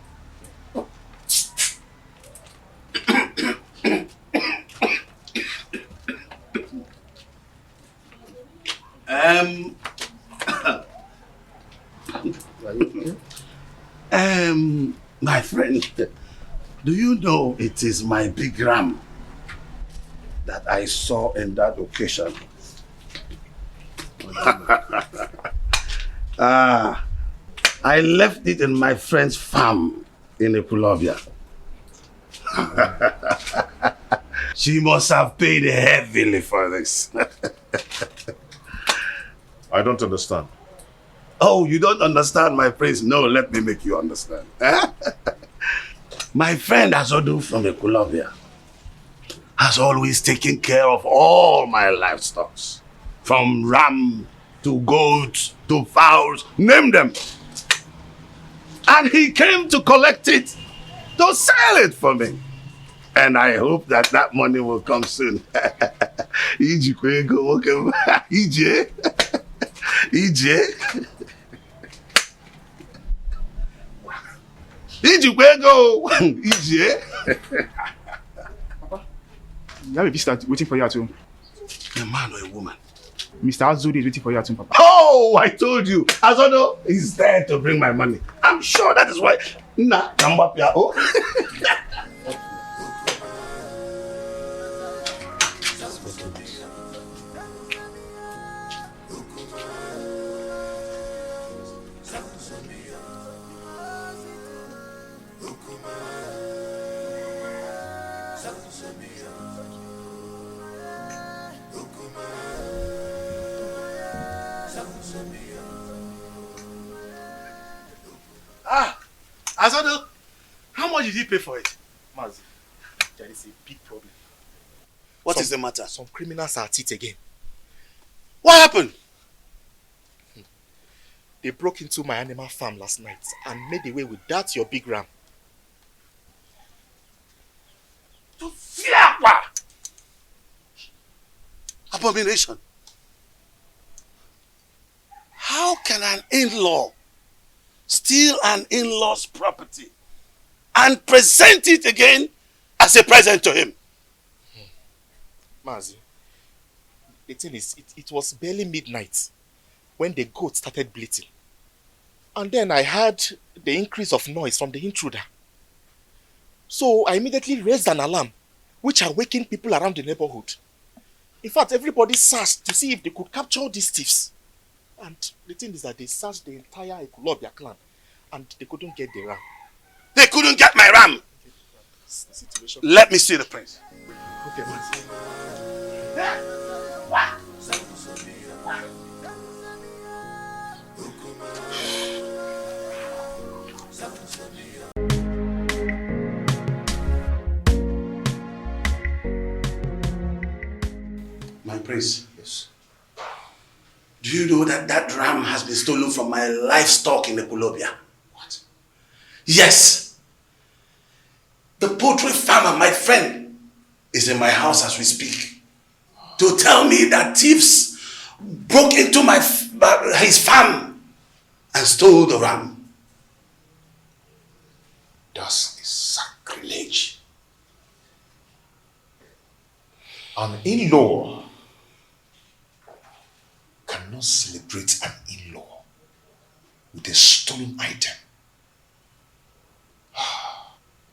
My friend, do you know it is my big ram that I saw in that occasion? I left it in my friend's farm in Epulovia. She must have paid heavily for this. I don't understand. Oh, you don't understand, my prince? No, let me make you understand. My friend Azodu from Epulovia has always taken care of all my livestock. From ram to goats to fowls, name them. And he came to collect it, to sell it for me. And I hope that that money will come soon. Iji go. Easy, You have a visitor waiting for you at home. A man or a woman? Mr. Azudi is waiting for you at home, Papa. Oh, I told you. Azodo is there to bring my money. I'm sure that is why. Nah, come up here. Oh. Azodo, how much did he pay for it? Mazi, there is a big problem. What is the matter? Some criminals are at it again. What happened? They broke into my animal farm last night and made away with that your big ram. Abomination. How can an in-law steal an in-law's property and present it again as a present to him? Mazi, the thing is, it was barely midnight when the goat started bleating. And then I heard the increase of noise from the intruder. So I immediately raised an alarm, which awakened people around the neighborhood. In fact, everybody searched to see if they could capture these thieves. And the thing is that they searched the entire Ekulobia clan and they couldn't get the ram. They couldn't get my ram! Situation. Let me see the prince. Okay, Mazi. My prince. Yes. Do you know that that ram has been stolen from my livestock in the Ekulobia? What? Yes. The poultry farmer, my friend, is in my house as we speak to tell me that thieves broke into his farm and stole the ram. That's a sacrilege. An in-law cannot celebrate an in-law with a stolen item.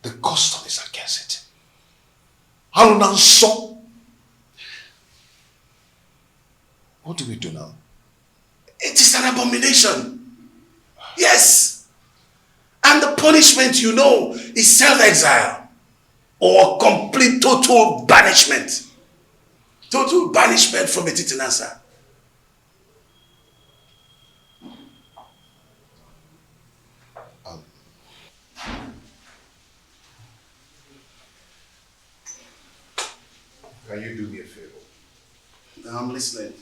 The custom is against it. So, what do we do now? It is an abomination. Yes. And the punishment, you know, is self-exile or complete total banishment. Total banishment from Etitinasa. Can you do me a favor? I'm listening.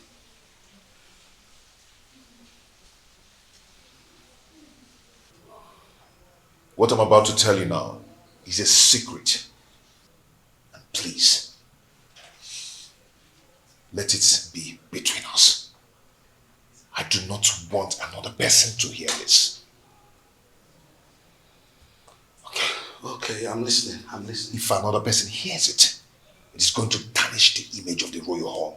What I'm about to tell you now is a secret. And please, let it be between us. I do not want another person to hear this. Okay, I'm listening. If another person hears it, it is going to tarnish the image of the royal home.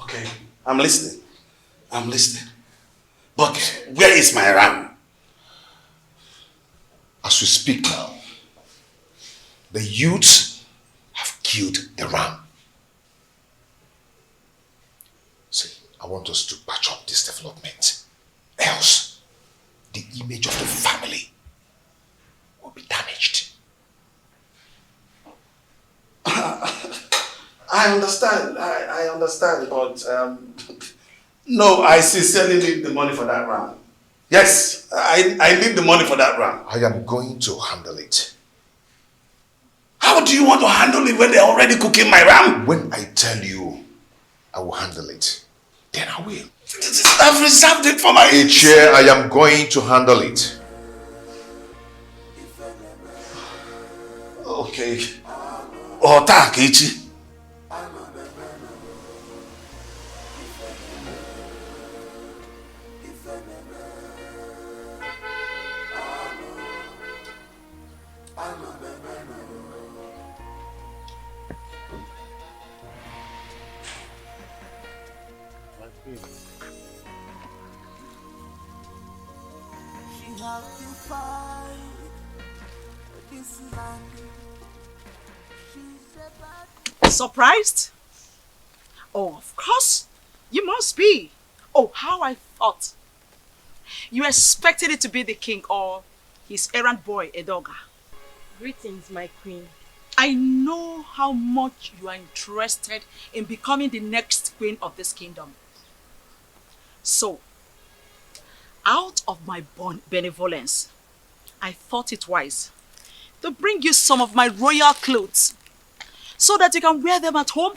Okay, I'm listening. But where is my ram? As we speak now, the youths have killed the ram. See, I want us to patch up this development. Else, the image of the family will be damaged. I understand. I understand, but no, I sincerely need the money for that ram. Yes, I need the money for that ram. I am going to handle it. How do you want to handle it when they're already cooking my ram? When I tell you I will handle it, then I will. I've reserved it for my... I am going to handle it. Okay. Ota Kechi. Surprised? Oh, of course. You must be. Oh, how I thought. You expected it to be the king or his errand boy, Edoga. Greetings, my queen. I know how much you are interested in becoming the next queen of this kingdom. So, out of my benevolence, I thought it wise to bring you some of my royal clothes so that you can wear them at home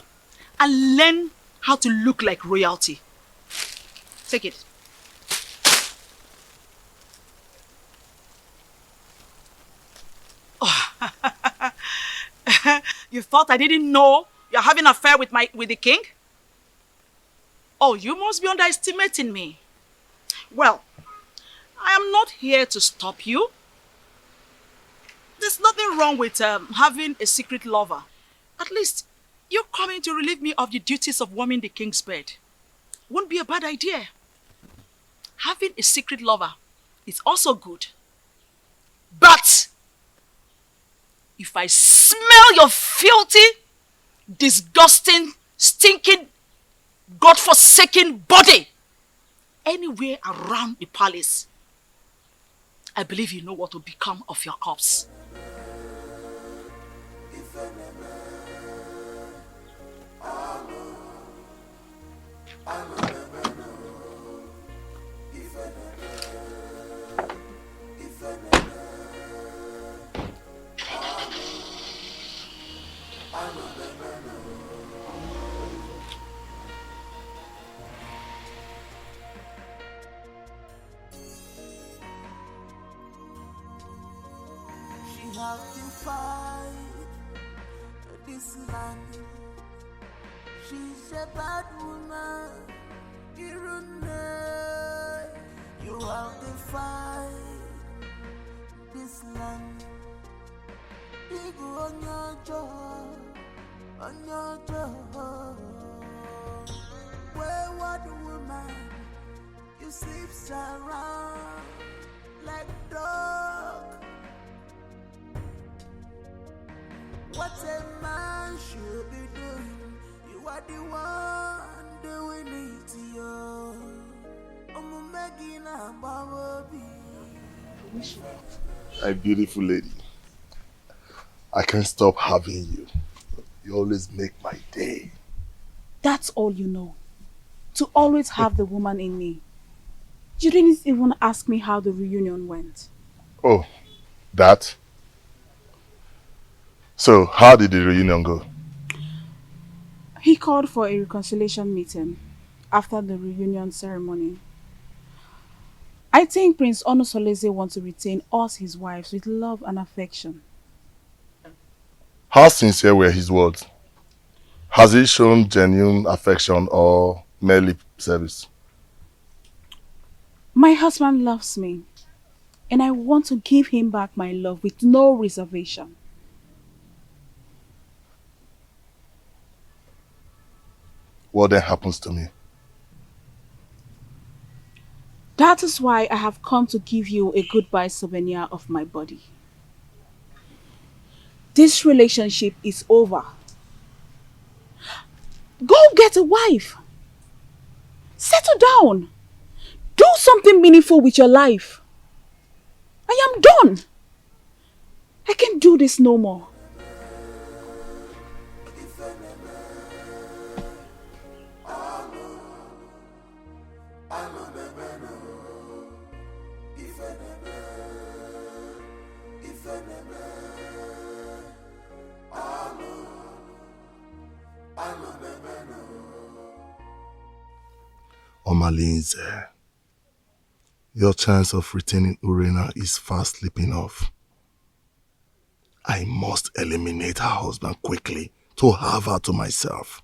and learn how to look like royalty. Take it. Oh. You thought I didn't know you're having an affair with the king? Oh, you must be underestimating me. Well, I am not here to stop you. There's nothing wrong with having a secret lover. At least, you coming to relieve me of the duties of warming the king's bed. Won't be a bad idea. Having a secret lover is also good. But, if I smell your filthy, disgusting, stinking, God-forsaken body anywhere around the palace, I believe you know what will become of your corpse. Have to fight this land. She's a bad woman. You have to fight this land. Big on your job, Wayward woman, you sleep around like dog. What a man should be doing, you are the one doing it to you. I'm making a baby. My beautiful lady, I can't stop having you. You always make my day. That's all you know. To always have the woman in me. You didn't even ask me how the reunion went. Oh, that? So, how did the reunion go? He called for a reconciliation meeting after the reunion ceremony. I think Prince Onosoleze wants to retain us, his wives, with love and affection. How sincere were his words? Has he shown genuine affection or merely service? My husband loves me, and I want to give him back my love with no reservation. What then happens to me? That is why I have come to give you a goodbye souvenir of my body. This relationship is over. Go get a wife. Settle down. Do something meaningful with your life. I am done. I can't do this no more. Omalinze, your chance of retaining Urena is fast slipping off. I must eliminate her husband quickly to have her to myself.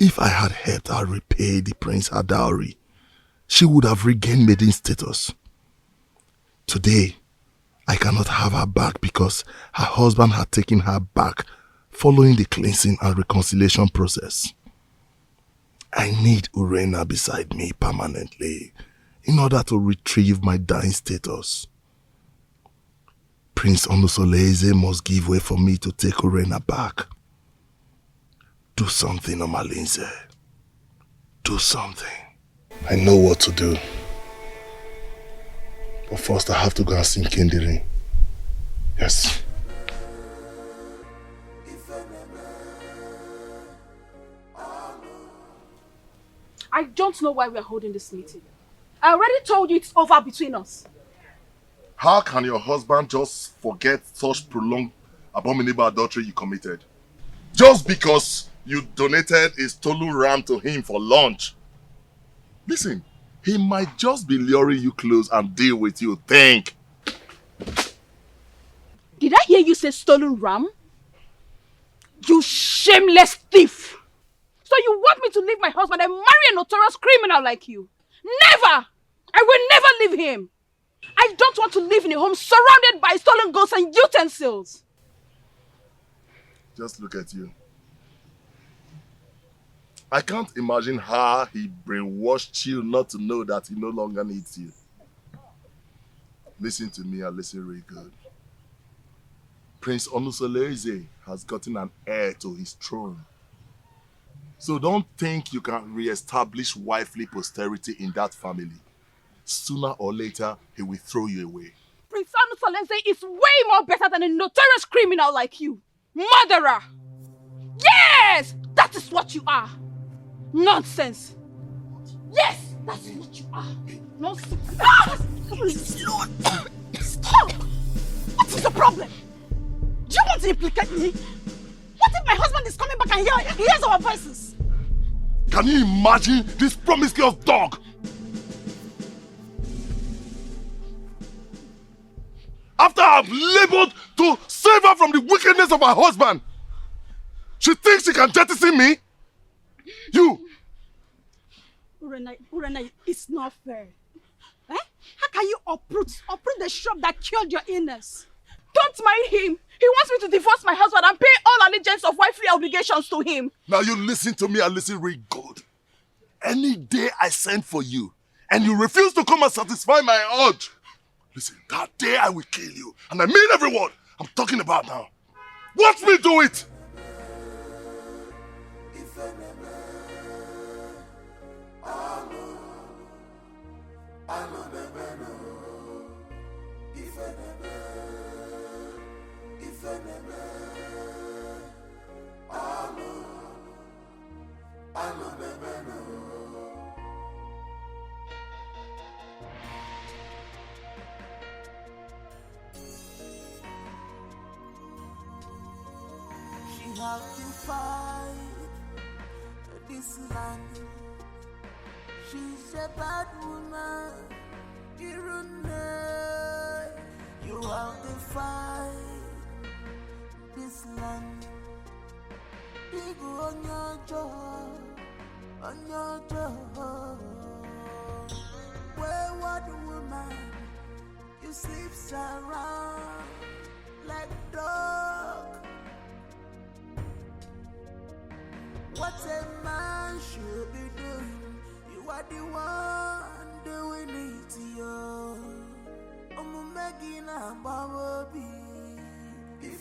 If I had helped her repay the prince her dowry, she would have regained maiden status. Today, I cannot have her back because her husband had taken her back following the cleansing and reconciliation process. I need Urena beside me permanently in order to retrieve my dying status. Prince Onusoleze must give way for me to take Urena back. Do something, Omalinze. Do something. I know what to do. But first I have to go and see Kendiri. Yes. I don't know why we're holding this meeting. I already told you it's over between us. How can your husband just forget such prolonged abominable adultery you committed? Just because you donated a stolen ram to him for lunch. Listen, he might just be luring you close and deal with you. Think. Did I hear you say stolen ram? You shameless thief! So you want me to leave my husband and marry a notorious criminal like you? Never! I will never leave him! I don't want to live in a home surrounded by stolen goods and utensils! Just look at you. I can't imagine how he brainwashed you not to know that he no longer needs you. Listen to me and listen really good. Prince Onusoleze has gotten an heir to his throne. So don't think you can re-establish wifely posterity in that family. Sooner or later, he will throw you away. Prince Onusoleze is way more better than a notorious criminal like you. Murderer! Yes! That is what you are. Nonsense. Yes, that's what you are. Nonsense. Ah! Lord. Stop! What is the problem? Do you want to implicate me? What if my husband is coming back and hears our voices? Can you imagine this promiscuous dog? After I've labored to save her from the wickedness of her husband, she thinks she can jettison me? You! Urena, it's not fair. Eh? How can you uproot the shrub that killed your illness? Don't mind him. He wants me to divorce my husband and pay all allegiance of wifely obligations to him. Now you listen to me and listen real good. Any day I send for you and you refuse to come and satisfy my urge, listen, that day I will kill you. And I mean every word I'm talking about now. Watch me do it! She have to fight this land. She's a bad woman. You have to fight this land. People on your job, wayward woman, you sleeps around like dog. What a man should be doing, you are the one doing it to you. Megina Baby, if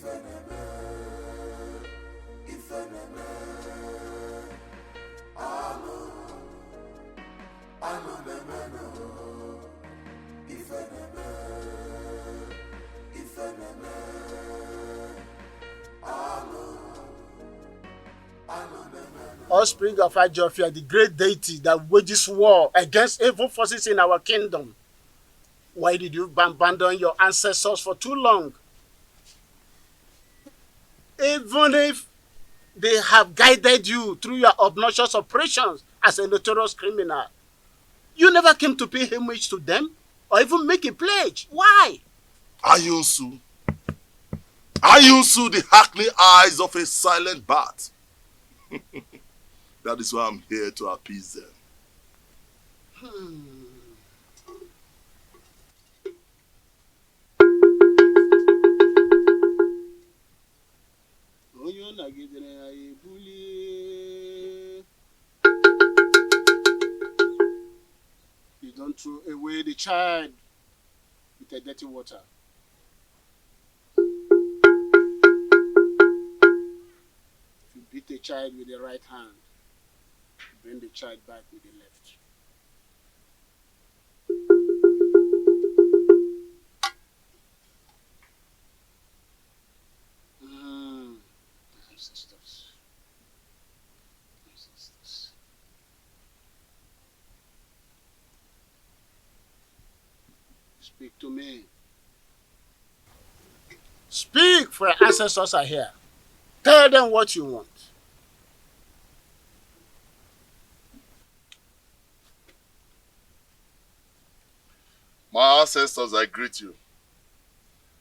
Offspring of Ajofia, the great deity that wages war against evil forces in our kingdom. Why did you abandon your ancestors for too long? Even if they have guided you through your obnoxious operations as a notorious criminal, you never came to pay homage to them or even make a pledge. Why? Ayusu, the hackney eyes of a silent bat. That is why I'm here to appease them. You don't throw away the child with a dirty water. a child with the right hand, bring the child back with the left. Ancestors. Ancestors. Speak to me. Speak, for your ancestors are here. Tell them what you want. My ancestors, I greet you.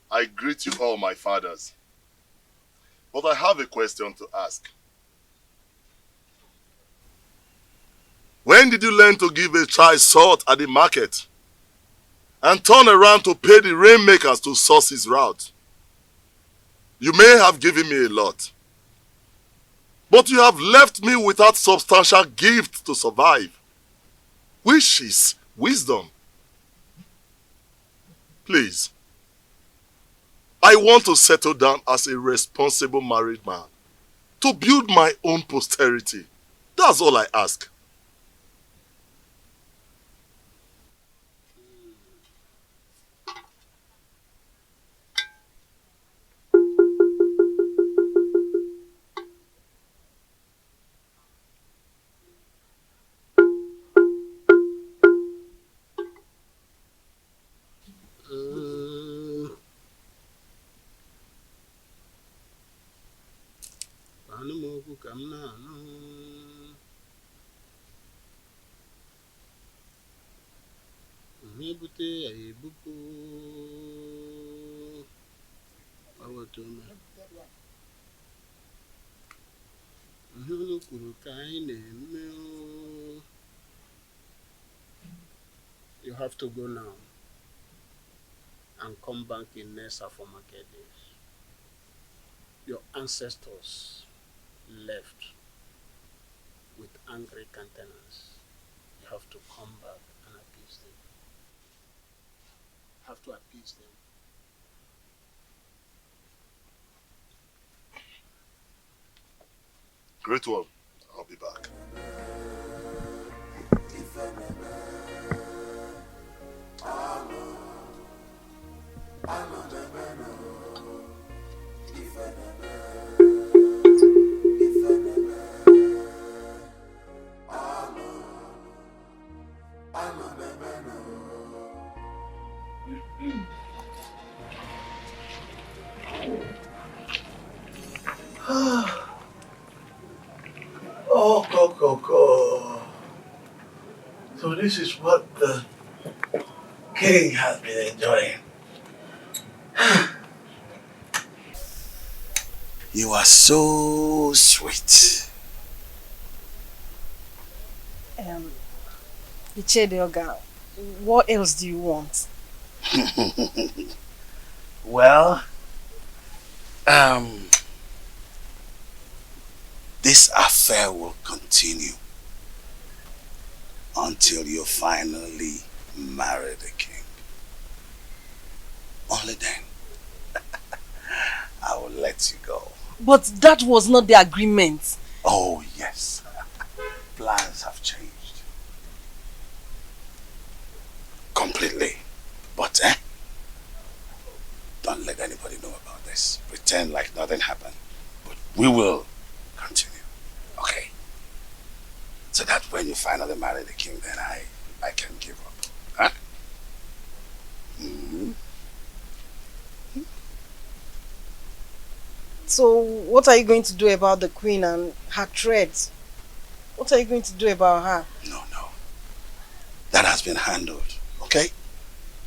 I greet you all, my fathers. But I have a question to ask. When did you learn to give a child salt at the market and turn around to pay the rainmakers to source his route? You may have given me a lot, but you have left me without substantial gift to survive, which is wisdom. Please, I want to settle down as a responsible married man, to build my own posterity. That's all I ask. You have to go now and come back in Nessa for market days. Your ancestors left with angry countenance. You have to come back and appease them. You have to appease them. Great one. I'll be back. Oh, Coco. So this is what the king has been enjoying. You are so sweet. Ichedioga, what else do you want? Well, this affair will continue until you finally marry the king. Only then I will let you go. But that was not the agreement. Oh yes, plans have changed. Completely. But don't let anybody know about this. Pretend like nothing happened. But we will continue. Okay? So that when you finally marry the king, then I can give up. Huh? Mm-hmm. So what are you going to do about the queen and her threats? What are you going to do about her? No. That has been handled. Okay?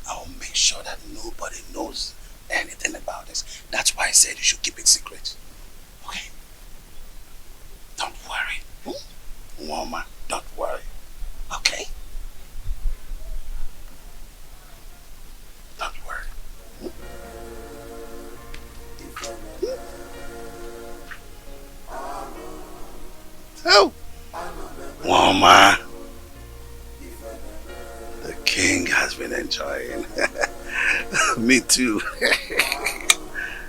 I will make sure that nobody knows anything about this. That's why I said you should keep it secret. Okay? Don't worry. Woman, don't worry. Okay? Don't worry. Oh, woman. The king has been enjoying. Me too.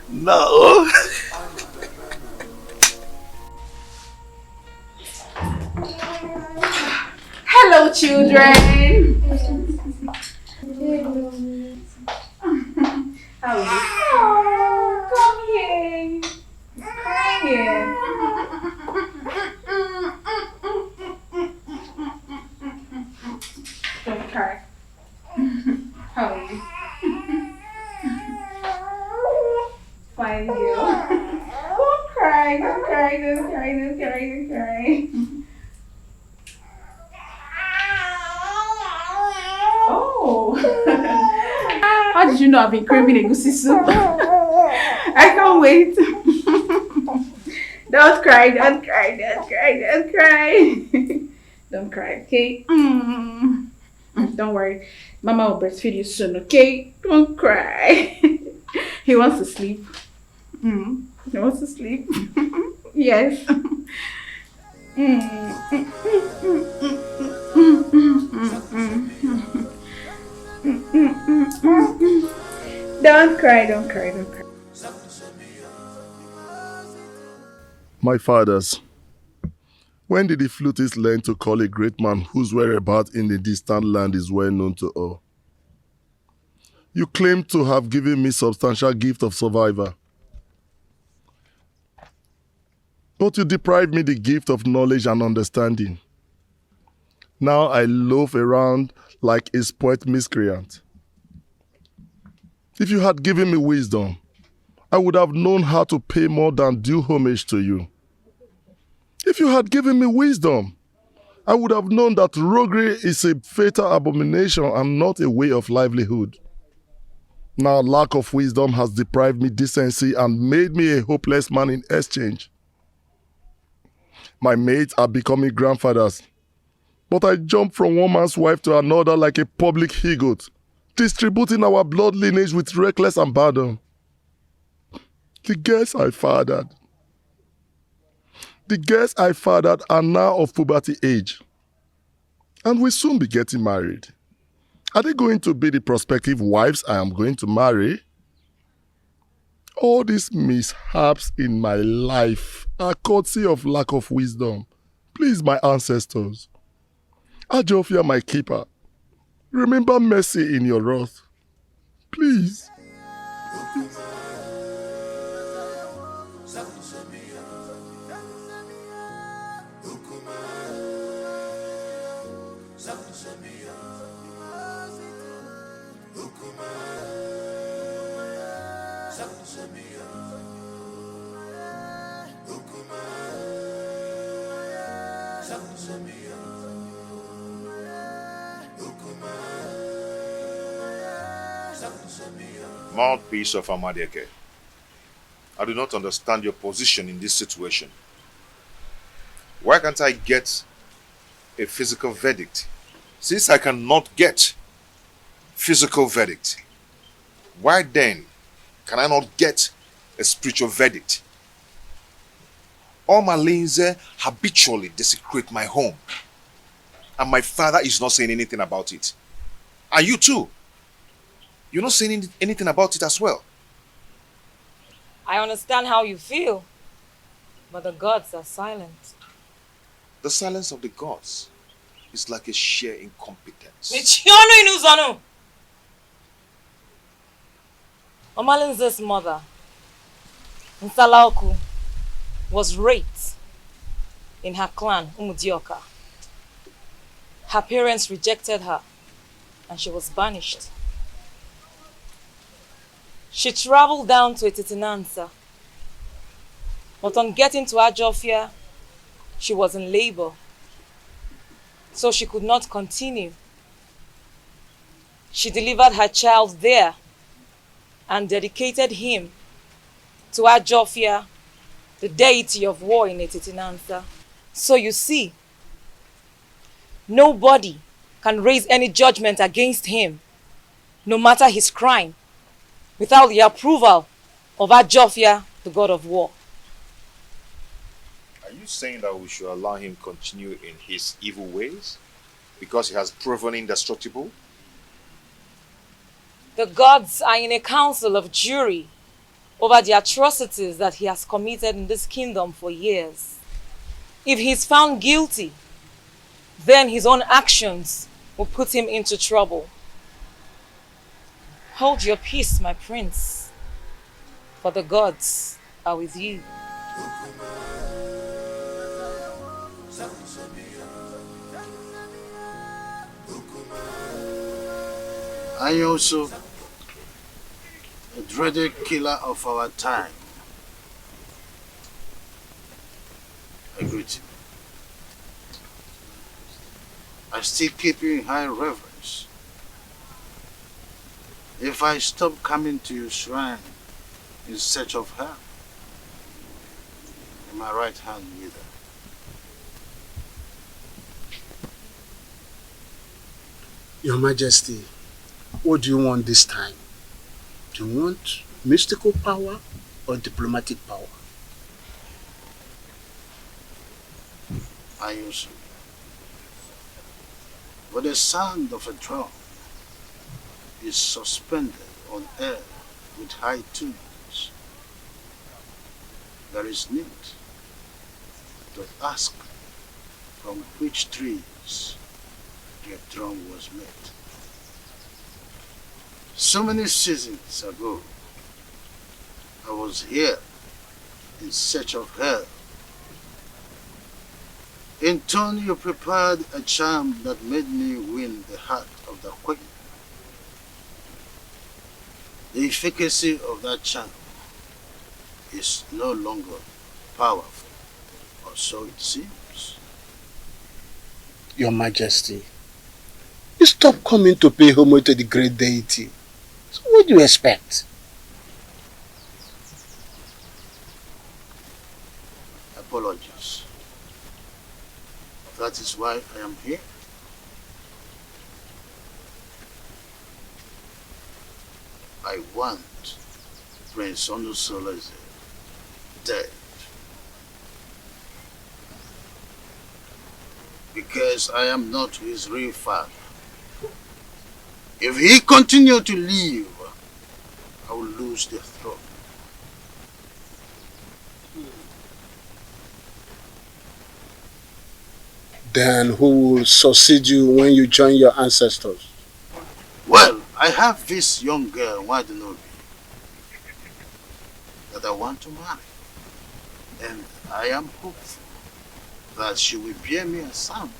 No. Hello, children. How are you? Oh, come here. Come here. Don't cry. How are you? Fine girl. Don't cry, don't cry, don't cry, don't cry, don't cry. Oh. How did you know I've been craving a goosey soup? I can't wait. Don't cry, don't cry, don't cry, don't cry. Don't cry, okay? Don't worry. Mama will breastfeed you soon, okay? Don't cry. He wants to sleep. He wants to sleep. Yes. Don't cry, don't cry, don't cry. My fathers, when did the flutist learn to call a great man whose whereabouts in the distant land is well known to all? You claim to have given me substantial gift of survivor. But you deprived me the gift of knowledge and understanding. Now I loaf around like a spoilt miscreant. If you had given me wisdom, I would have known how to pay more than due homage to you. If you had given me wisdom, I would have known that roguery is a fatal abomination and not a way of livelihood. Now lack of wisdom has deprived me decency and made me a hopeless man in exchange. My mates are becoming grandfathers, but I jump from one man's wife to another like a public he-goat, distributing our blood lineage with reckless abandon. The girls I fathered are now of puberty age and will soon be getting married. Are they going to be the prospective wives I am going to marry? All these mishaps in my life are courtesy of lack of wisdom. Please, my ancestors, Ajofia, my keeper, remember mercy in your wrath. Please. Mouthpiece of Amadeke, I do not understand your position in this situation. Why can't I get a physical verdict? Since I cannot get physical verdict, why then can I not get a spiritual verdict? All my Linze habitually desecrate my home, and my father is not saying anything about it. And you too. You're not saying anything about it as well. I understand how you feel, but the gods are silent. The silence of the gods is like a sheer incompetence. Omalinze's mother, Nsalaoku, was raped in her clan, Umudioka. Her parents rejected her and she was banished. She traveled down to Etitinansa, but on getting to Ajofia, she was in labor, so she could not continue. She delivered her child there and dedicated him to Ajofia, the deity of war in Etitinansa. So you see, nobody can raise any judgment against him, no matter his crime, without the approval of Ajofia, the god of war. Are you saying that we should allow him continue in his evil ways because he has proven indestructible? The gods are in a council of jury over the atrocities that he has committed in this kingdom for years. If he is found guilty, then his own actions will put him into trouble. Hold your peace, my prince, for the gods are with you. I also, a dreaded killer of our time. I greet you. I still keep you in high reverence. If I stop coming to your shrine in search of her, in my right hand neither. Your Majesty, what do you want this time? Do you want mystical power or diplomatic power? I also. But the sound of a drum is suspended on air with high tunes. There is need to ask from which trees the drum was made. So many seasons ago, I was here in search of her. In turn, you prepared a charm that made me win the heart of the queen. The efficacy of that charm is no longer powerful, or so it seems. Your Majesty, you stop coming to pay homage to the great deity. So what do you expect? Apologies. That is why I am here. I want Prince Onusoleze dead. Because I am not his real father. If he continues to live, I will lose the throne. Then who will succeed you when you join your ancestors? Well, I have this young girl, Wadinobi, that I want to marry. And I am hopeful that she will bear me a son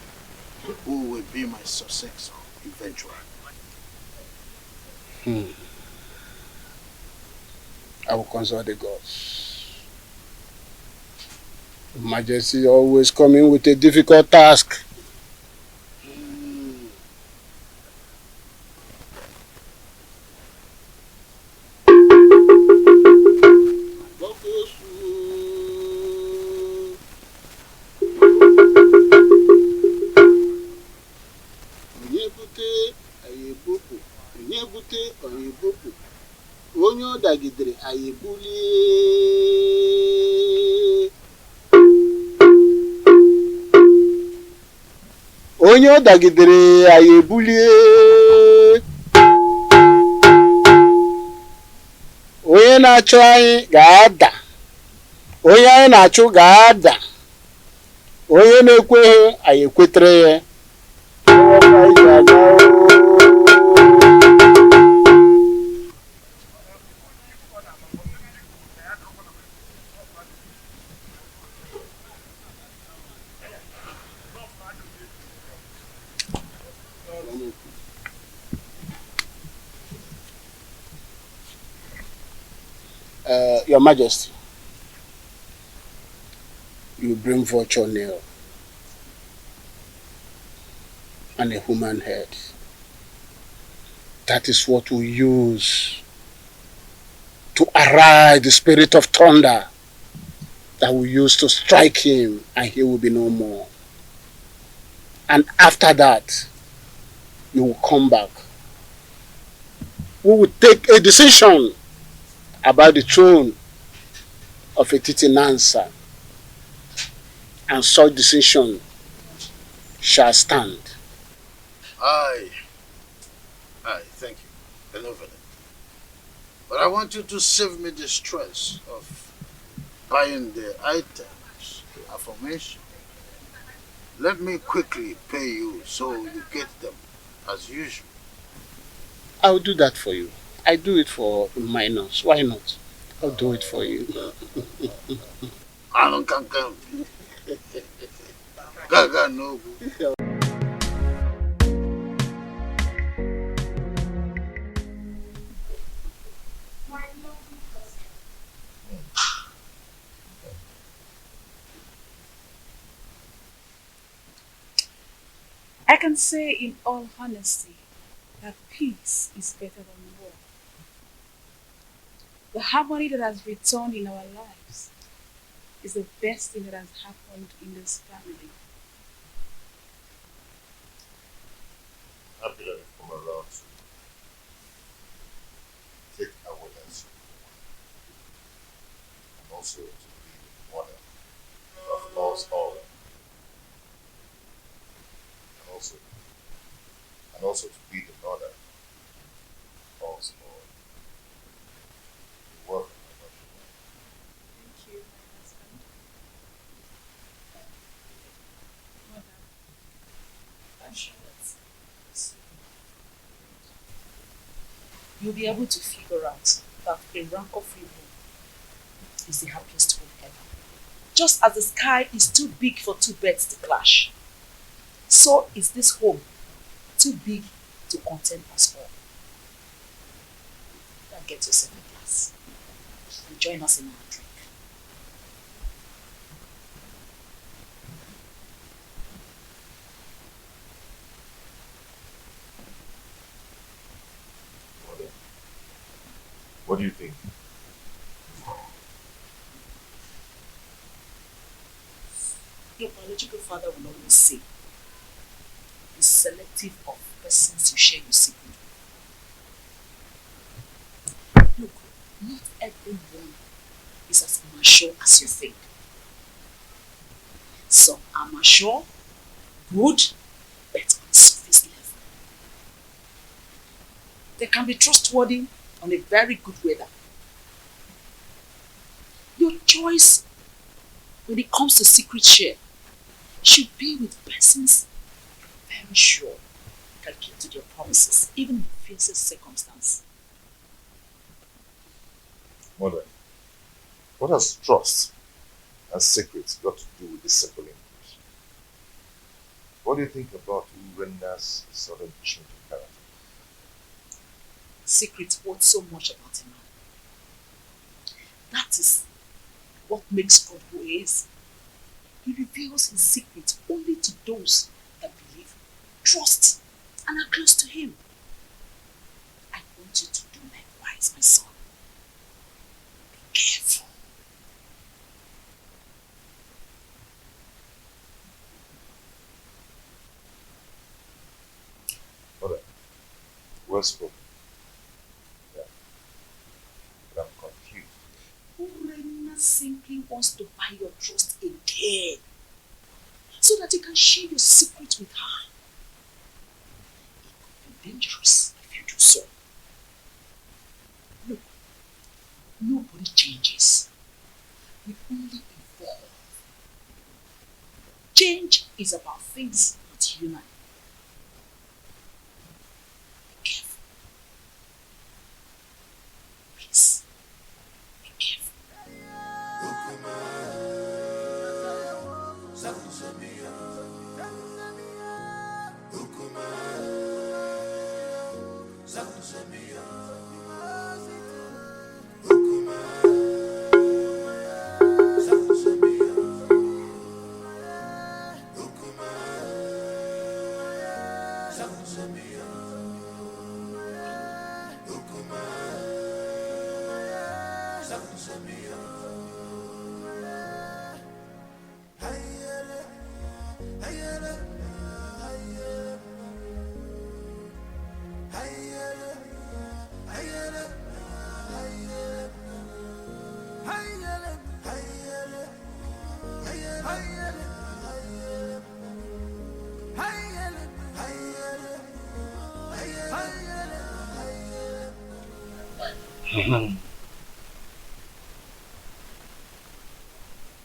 who will be my successor eventually. I will consult the gods. Your Majesty always coming with a difficult task. onye ọ dagidere anyị ebulie. Onye ọ dagidere anyị ebulie. Onye na-achụ anyị ga-ada. Onye anyị na-achụ ga-ada. Onye na-ekweghị anyị ekwetere ya. Your Majesty, you bring vulture nail and a human head. That is what we use to arise the spirit of thunder that we use to strike him, and he will be no more. And after that, you will come back. We will take a decision about the throne of Etiti Nansa, and such decision shall stand. Aye, thank you. Benevolent. But I want you to save me the stress of buying the items aforementioned. Let me quickly pay you so you get them as usual. I'll do that for you. I do it for minors. Why not? I'll do it for you. I don't come. Gaga no. I can say in all honesty that peace is better than war. The harmony that has returned in our lives is the best thing that has happened in this family. Happy that you've come around to take away that soul and also to be the mother of us all. And also to be the mother of us all. You're welcome, my love. Thank you, my husband. Mother, I'm sure that you'll be able to figure out that a rancor-free home is the happiest home ever. Just as the sky is too big for two birds to clash, so is this home too big to contain us all. Now get yourself a glass and join us in our drink. What do you think? Your biological father will always say, be selective of persons you share your secret with. Look, not everyone is as mature as you think. Some are mature, good, but on a surface level. They can be trustworthy on a very good weather. Your choice when it comes to secret share should be with persons you're very sure can keep to their promises, even in the fiercest circumstance. Mother, what has trust and secrets got to do with this simple English? What do you think about Urenda's sudden change in character? Secrets hold so much about a man. That is what makes God who he is. He reveals his secrets only to those that believe, trust, and are close to him. I want you to do likewise, my son. Be careful. Mother, well spoken. Yeah. But I'm confused. Urena simply wants to buy your trust again, so that you can share your secret with her. It could be dangerous if you do so. Look, nobody changes. We only evolve. Change is about things not human. Be careful. Please, be careful.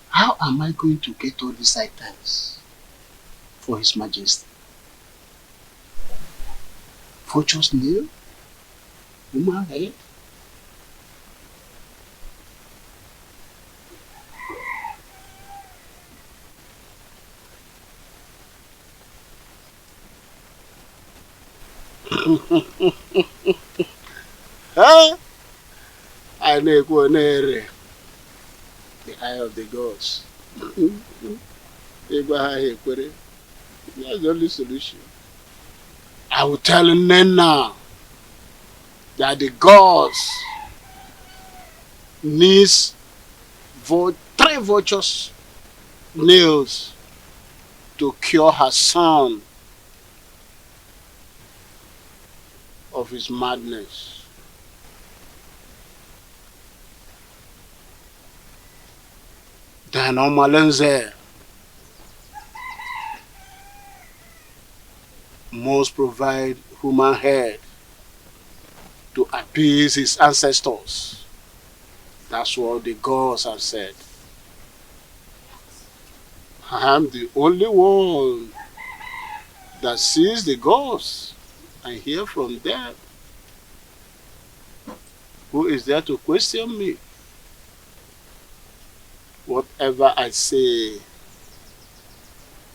How am I going to get all these items? for His Majesty. Vulture's nail? Human head? Huh? I know the eye of the gods. That's the only solution. I will tell them now that the gods needs 3 vultures nails to cure her son of his madness. Then Omalenze must provide human head to appease his ancestors. That's what the gods have said. I am the only one that sees the gods and hear from them. Who is there to question me? Whatever I say,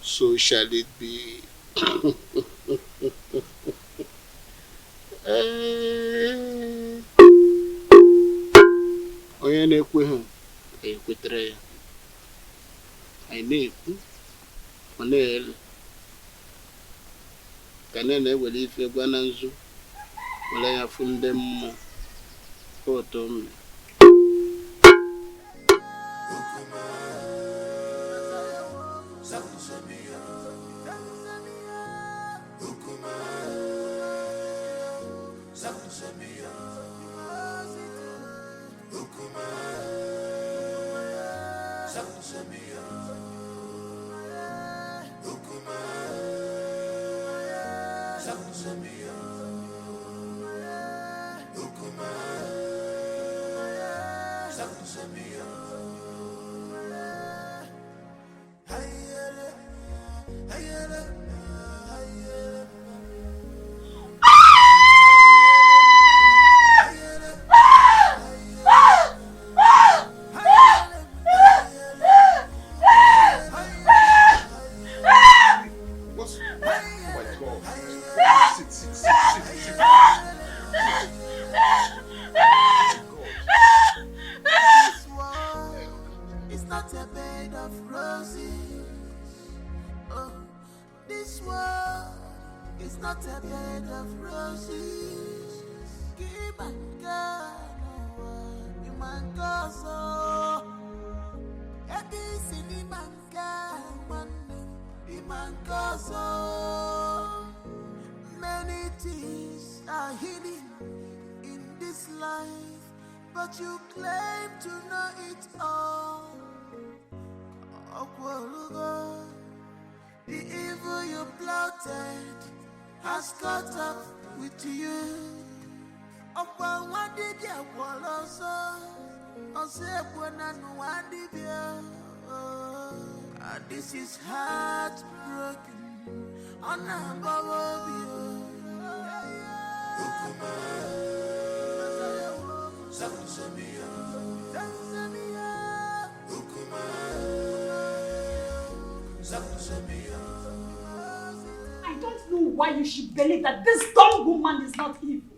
so shall it be. Onye na-ekweghị ekwetere ya. Anyị na-ekwu, ọ na-ele. Ka na-ewere ife gwa na nzu, were ya fụ ndị mmụọ. Otu mme. Many things are hidden in this life, but you claim to know it all. The evil you plotted has caught up with you. This is heartbroken. I don't know why you should believe that this dumb woman is not evil.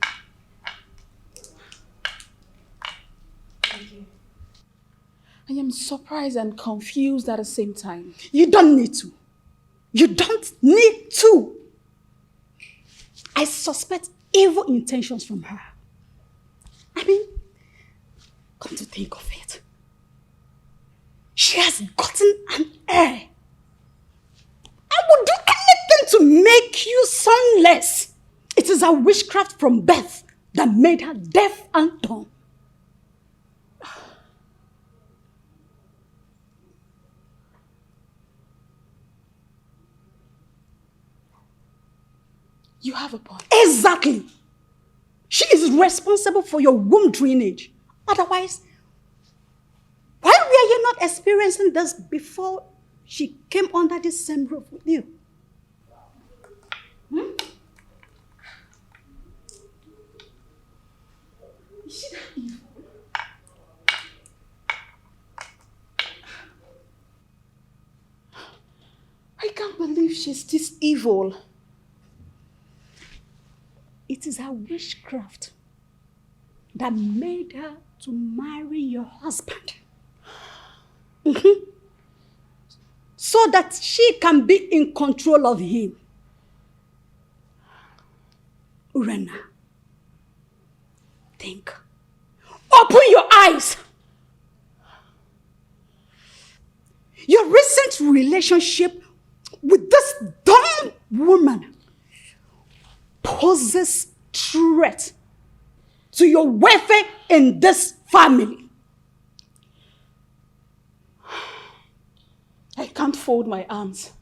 I am surprised and confused at the same time. You don't need to. You don't need to. I suspect evil intentions from her. I mean, come to think of it, she has gotten an heir. I would do anything to make you sonless. It is her witchcraft from birth that made her deaf and dumb. You have a point. Exactly. She is responsible for your womb drainage. Otherwise, why were you not experiencing this before she came under this same roof with you? she that evil? I can't believe she's this evil. It is her witchcraft that made her to marry your husband. So that she can be in control of him. Urena, think. Open your eyes. Your recent relationship with this dumb woman poses threat to your welfare in this family. I can't fold my arms.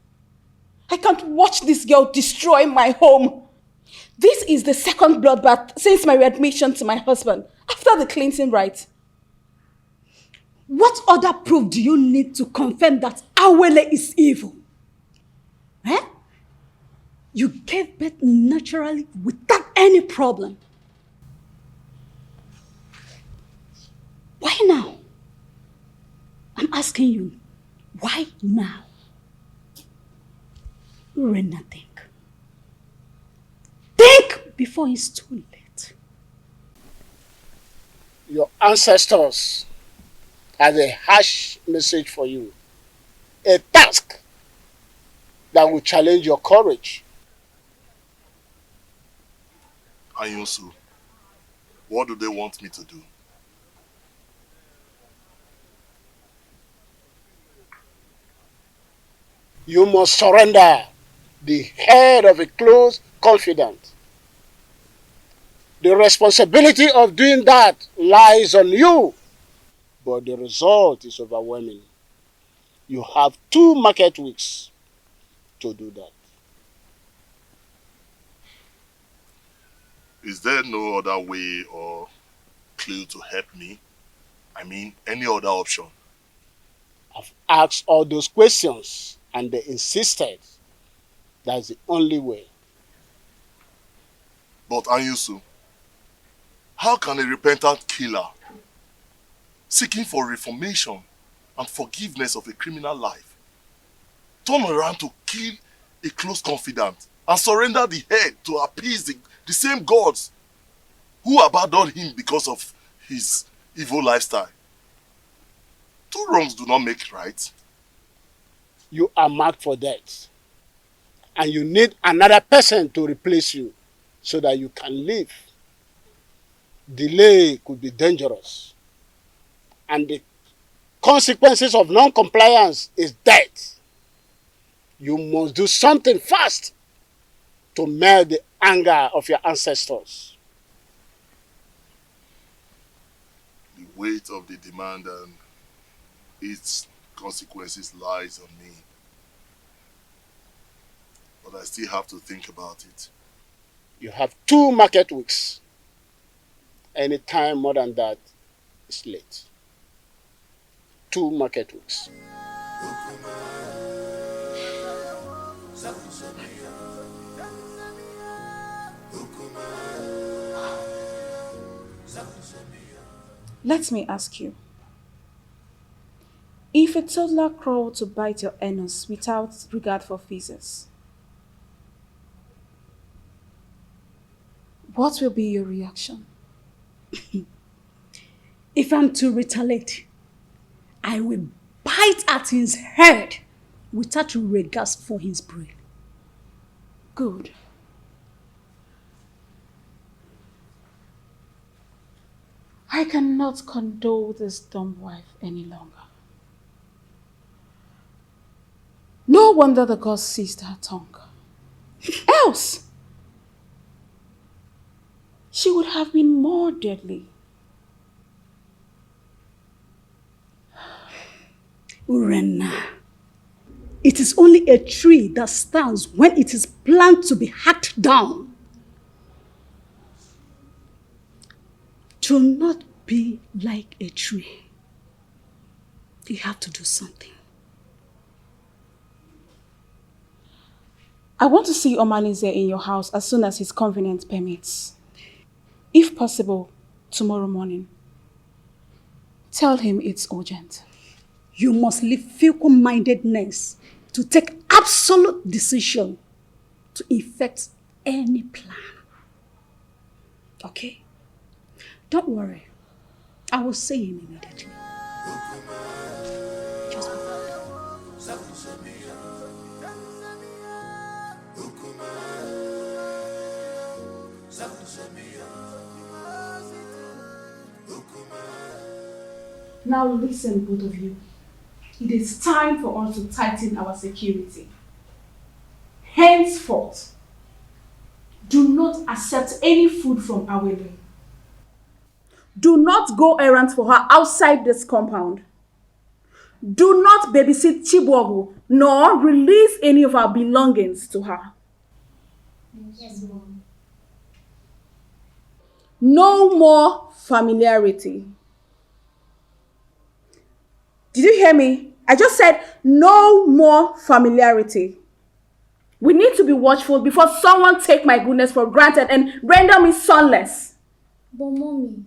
I can't watch this girl destroy my home. This is the second bloodbath since my readmission to my husband after the cleansing rite. What other proof do you need to confirm that Awele is evil? Eh? You gave birth naturally without any problem. Why now? I'm asking you, why now? Urena, think. Think before it's too late. Your ancestors had a harsh message for you. A task that will challenge your courage. Anyusu, what do they want me to do? You must surrender the head of a close confidant. The responsibility of doing that lies on you, but the result is overwhelming. You have 2 market weeks to do that. Is there no other way or clue to help me? I mean, any other option? I've asked all those questions and they insisted that's the only way. But Anyusu, how can a repentant killer seeking for reformation and forgiveness of a criminal life turn around to kill a close confidant and surrender the head to appease the same gods who abandoned him because of his evil lifestyle? 2 wrongs do not make right. You are marked for death. And you need another person to replace you so that you can live. Delay could be dangerous. And the consequences of non-compliance is death. You must do something fast to melt the anger of your ancestors. The weight of the demand and its consequences lies on me. But I still have to think about it. You have 2 market weeks. Any time more than that is late. 2 market weeks. Let me ask you. If a toddler crawled to bite your anus without regard for feces, what will be your reaction? If I'm to retaliate, I will bite at his head without regards for his brain. Good. I cannot condole this dumb wife any longer. No wonder the gods seized her tongue. Else, she would have been more deadly. Urena, it is only a tree that stands when it is planned to be hacked down. Do not be like a tree. You have to do something. I want to see Omalize in your house as soon as his convenience permits. If possible, tomorrow morning. Tell him it's urgent. You must leave fickle-mindedness to take absolute decision to effect any plan. Okay? Don't worry. I will see him immediately. Just Now listen, both of you. It is time for us to tighten our security. Henceforth, do not accept any food from Awele. Do not go errands for her outside this compound. Do not babysit Chibuogu, nor release any of our belongings to her. Yes, Mom. No more familiarity. Did you hear me? I just said no more familiarity. We need to be watchful before someone take my goodness for granted and render me sonless. But Mommy,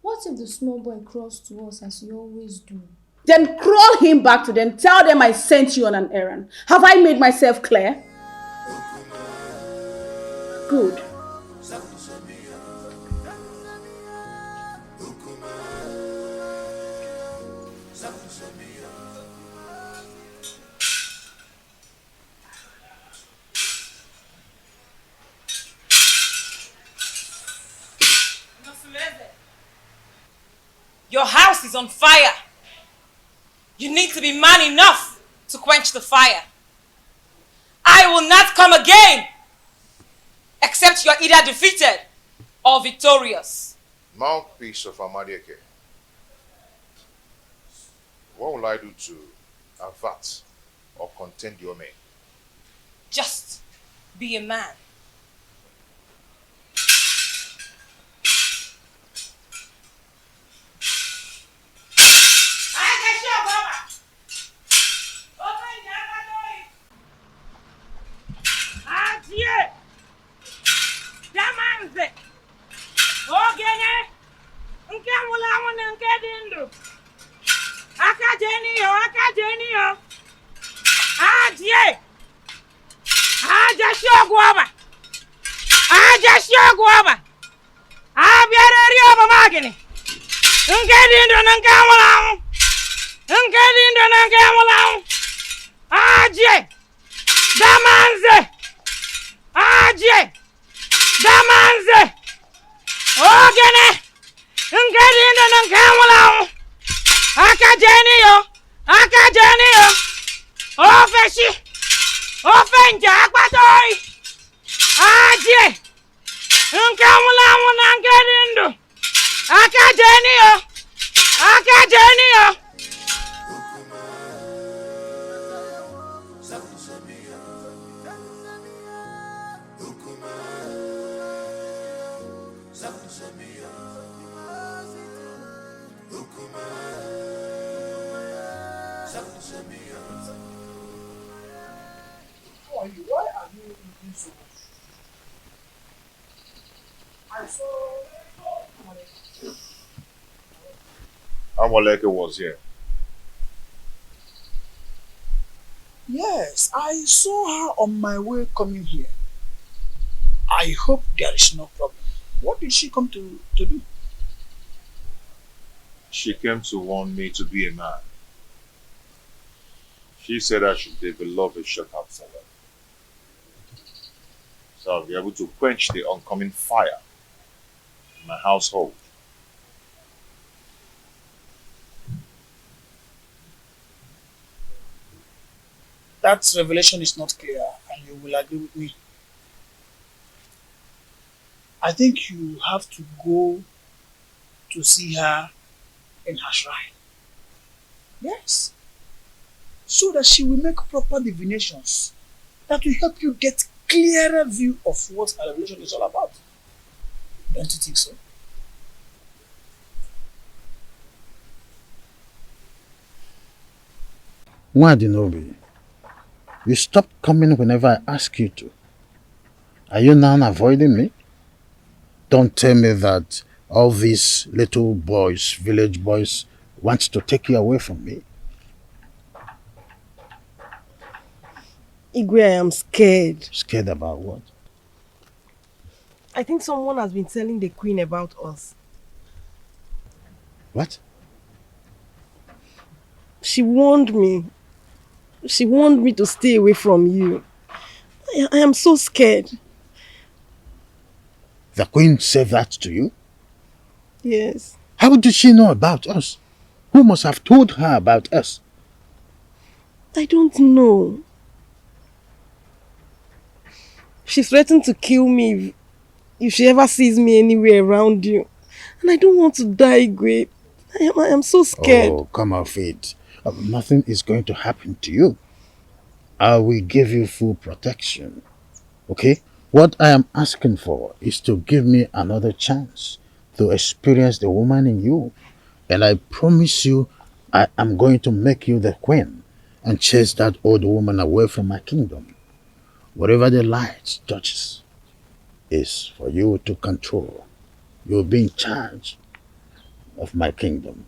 what if the small boy crawls to us as you always do? Then crawl him back to them. Tell them I sent you on an errand. Have I made myself clear? Good. Your house is on fire. You need to be man enough to quench the fire. I will not come again except you are either defeated or victorious. Mouthpiece of Amadieke. What will I do to avert or contend your men? Just be a man. Why are you eating so much? I saw Amoleke was here. Yes, I saw her on my way coming here. I hope there is no problem. What did she come to do? She came to warn me to be a man. She said I should develop a shortcut for her, so I'll be able to quench the oncoming fire in my household. That revelation is not clear, and you will agree with me. I think you have to go to see her in her shrine. Yes. So that she will make proper divinations that will help you get clearer view of what her revelation is all about. Don't you think so? Nwadinobi, you stop coming whenever I ask you to. Are you now avoiding me? Don't tell me that All these little boys, village boys, want to take you away from me. Igwe, I am scared. Scared about what? I think someone has been telling the queen about us. What? She warned me. She warned me to stay away from you. I am so scared. The queen said that to you? Yes. How did she know about us? Who must have told her about us? I don't know. She threatened to kill me if she ever sees me anywhere around you. And I don't want to die, Igwe. I am so scared. Oh, come off it. Nothing is going to happen to you. I will give you full protection. Okay? What I am asking for is to give me another chance to experience the woman in you. And I promise you, I am going to make you the queen and chase that old woman away from my kingdom. Whatever the light touches is for you to control. You'll be in charge of my kingdom.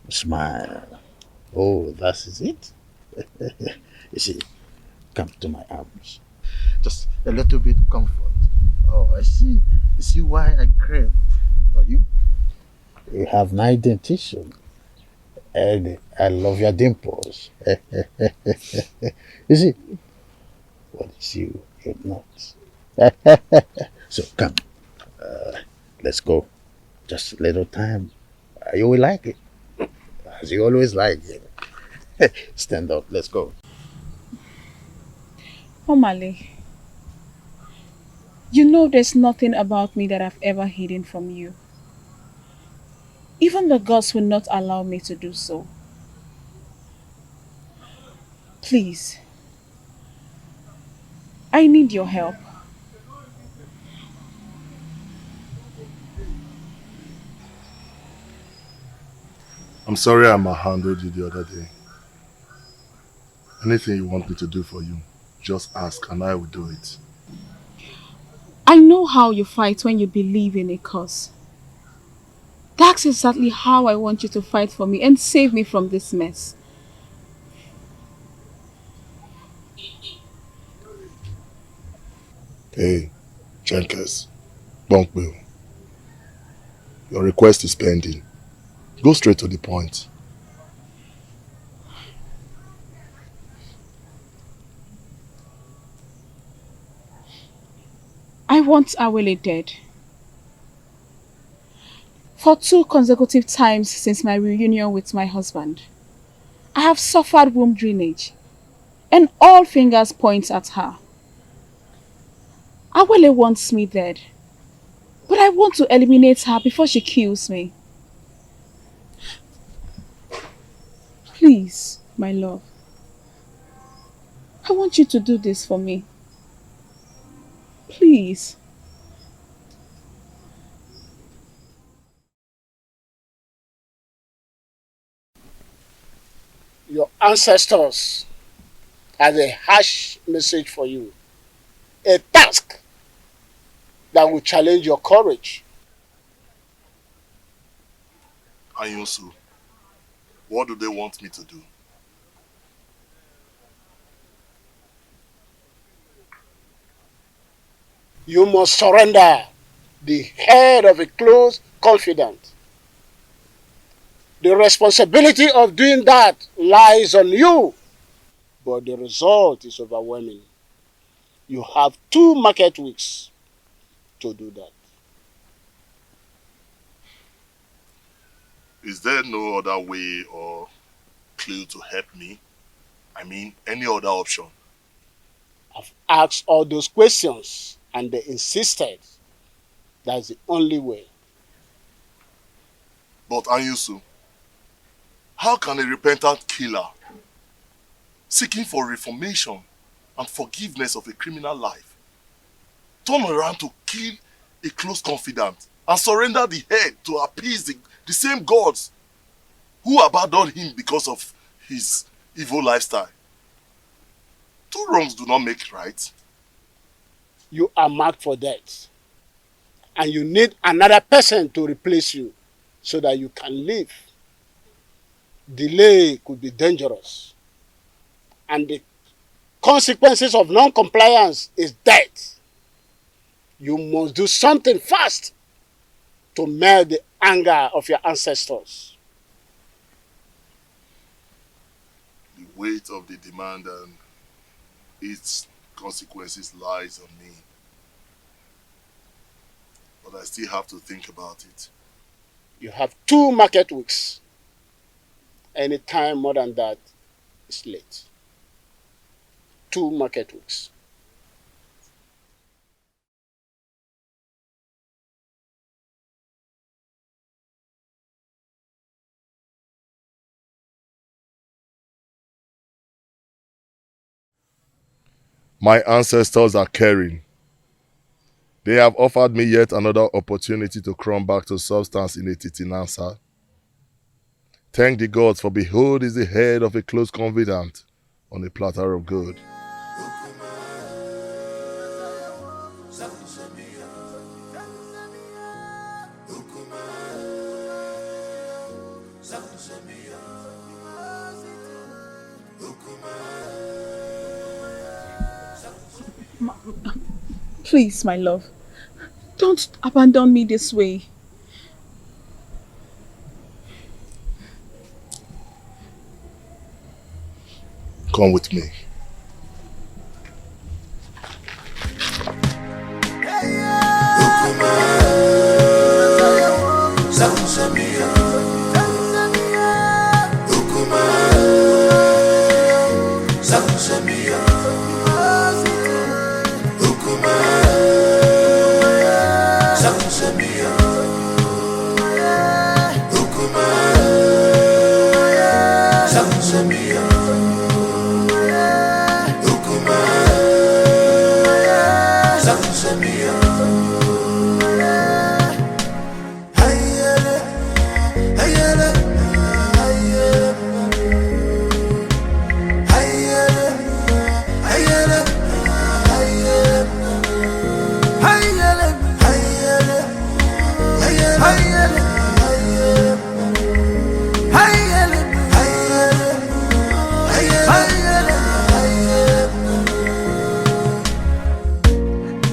Smile. Oh, that is it? You see, come to my arms. Just a little bit comfort. Oh, I see. You see why I crave for you? You have nice dentition. And I love your dimples. You see, what is you? You're not. So come, let's go. Just a little time. You will like it. As you always like it. Stand up, let's go. Omale, you know there's nothing about me that I've ever hidden from you. Even the gods will not allow me to do so. Please, I need your help. I'm sorry I mishandled you the other day. Anything you want me to do for you, just ask and I will do it. I know how you fight when you believe in a cause. That's exactly how I want you to fight for me and save me from this mess. Hey, Jenkins, Bunkbill, your request is pending. Go straight to the point. I want Awele dead. For 2 consecutive times since my reunion with my husband, I have suffered womb drainage, and all fingers point at her. Awele wants me dead, but I want to eliminate her before she kills me. Please, my love, I want you to do this for me. Please. Your ancestors had a harsh message for you. A task that will challenge your courage. Anyusu, what do they want me to do? You must surrender the head of a close confidant. The responsibility of doing that lies on you, but the result is overwhelming. You have 2 market weeks to do that. Is there no other way or clue to help me? I mean, any other option? I've asked all those questions and they insisted that's the only way. But Anyusu, how can a repentant killer seeking for reformation and forgiveness of a criminal life turn around to kill a close confidant and surrender the head to appease the same gods who abandoned him because of his evil lifestyle? 2 wrongs do not make right. You are marked for death. and you need another person to replace you so that you can live. Delay could be dangerous, and the consequences of non-compliance is death. You must do something fast to melt the anger of your ancestors. The weight of the demand and its consequences lies on me. But I still have to think about it. You have 2 market weeks. Any time more than that is late. 2 market weeks. My ancestors are caring. They have offered me yet another opportunity to come back to substance in a titinansa. Thank the gods, for behold is the head of a close confidant on a platter of gold. Please, my love, don't abandon me this way. Come with me.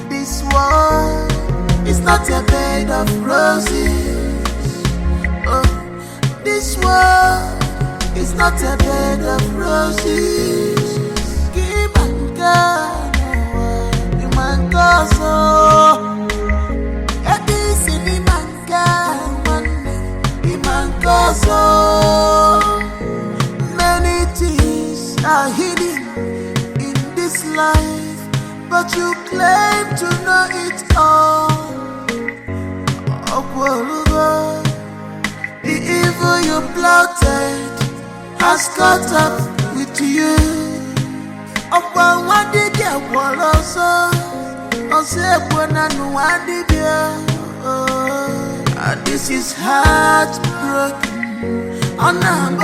This world is not a bed of roses. Oh, this world is not a bed of roses. Give and God, you man go so. This in the man God, you man go so. Many things are hidden in this life, but you claim to know it all. Oh, the evil you plotted has caught up with you. Oh, what did you want also? Oh, say, and this is heartbroken. Oh, no,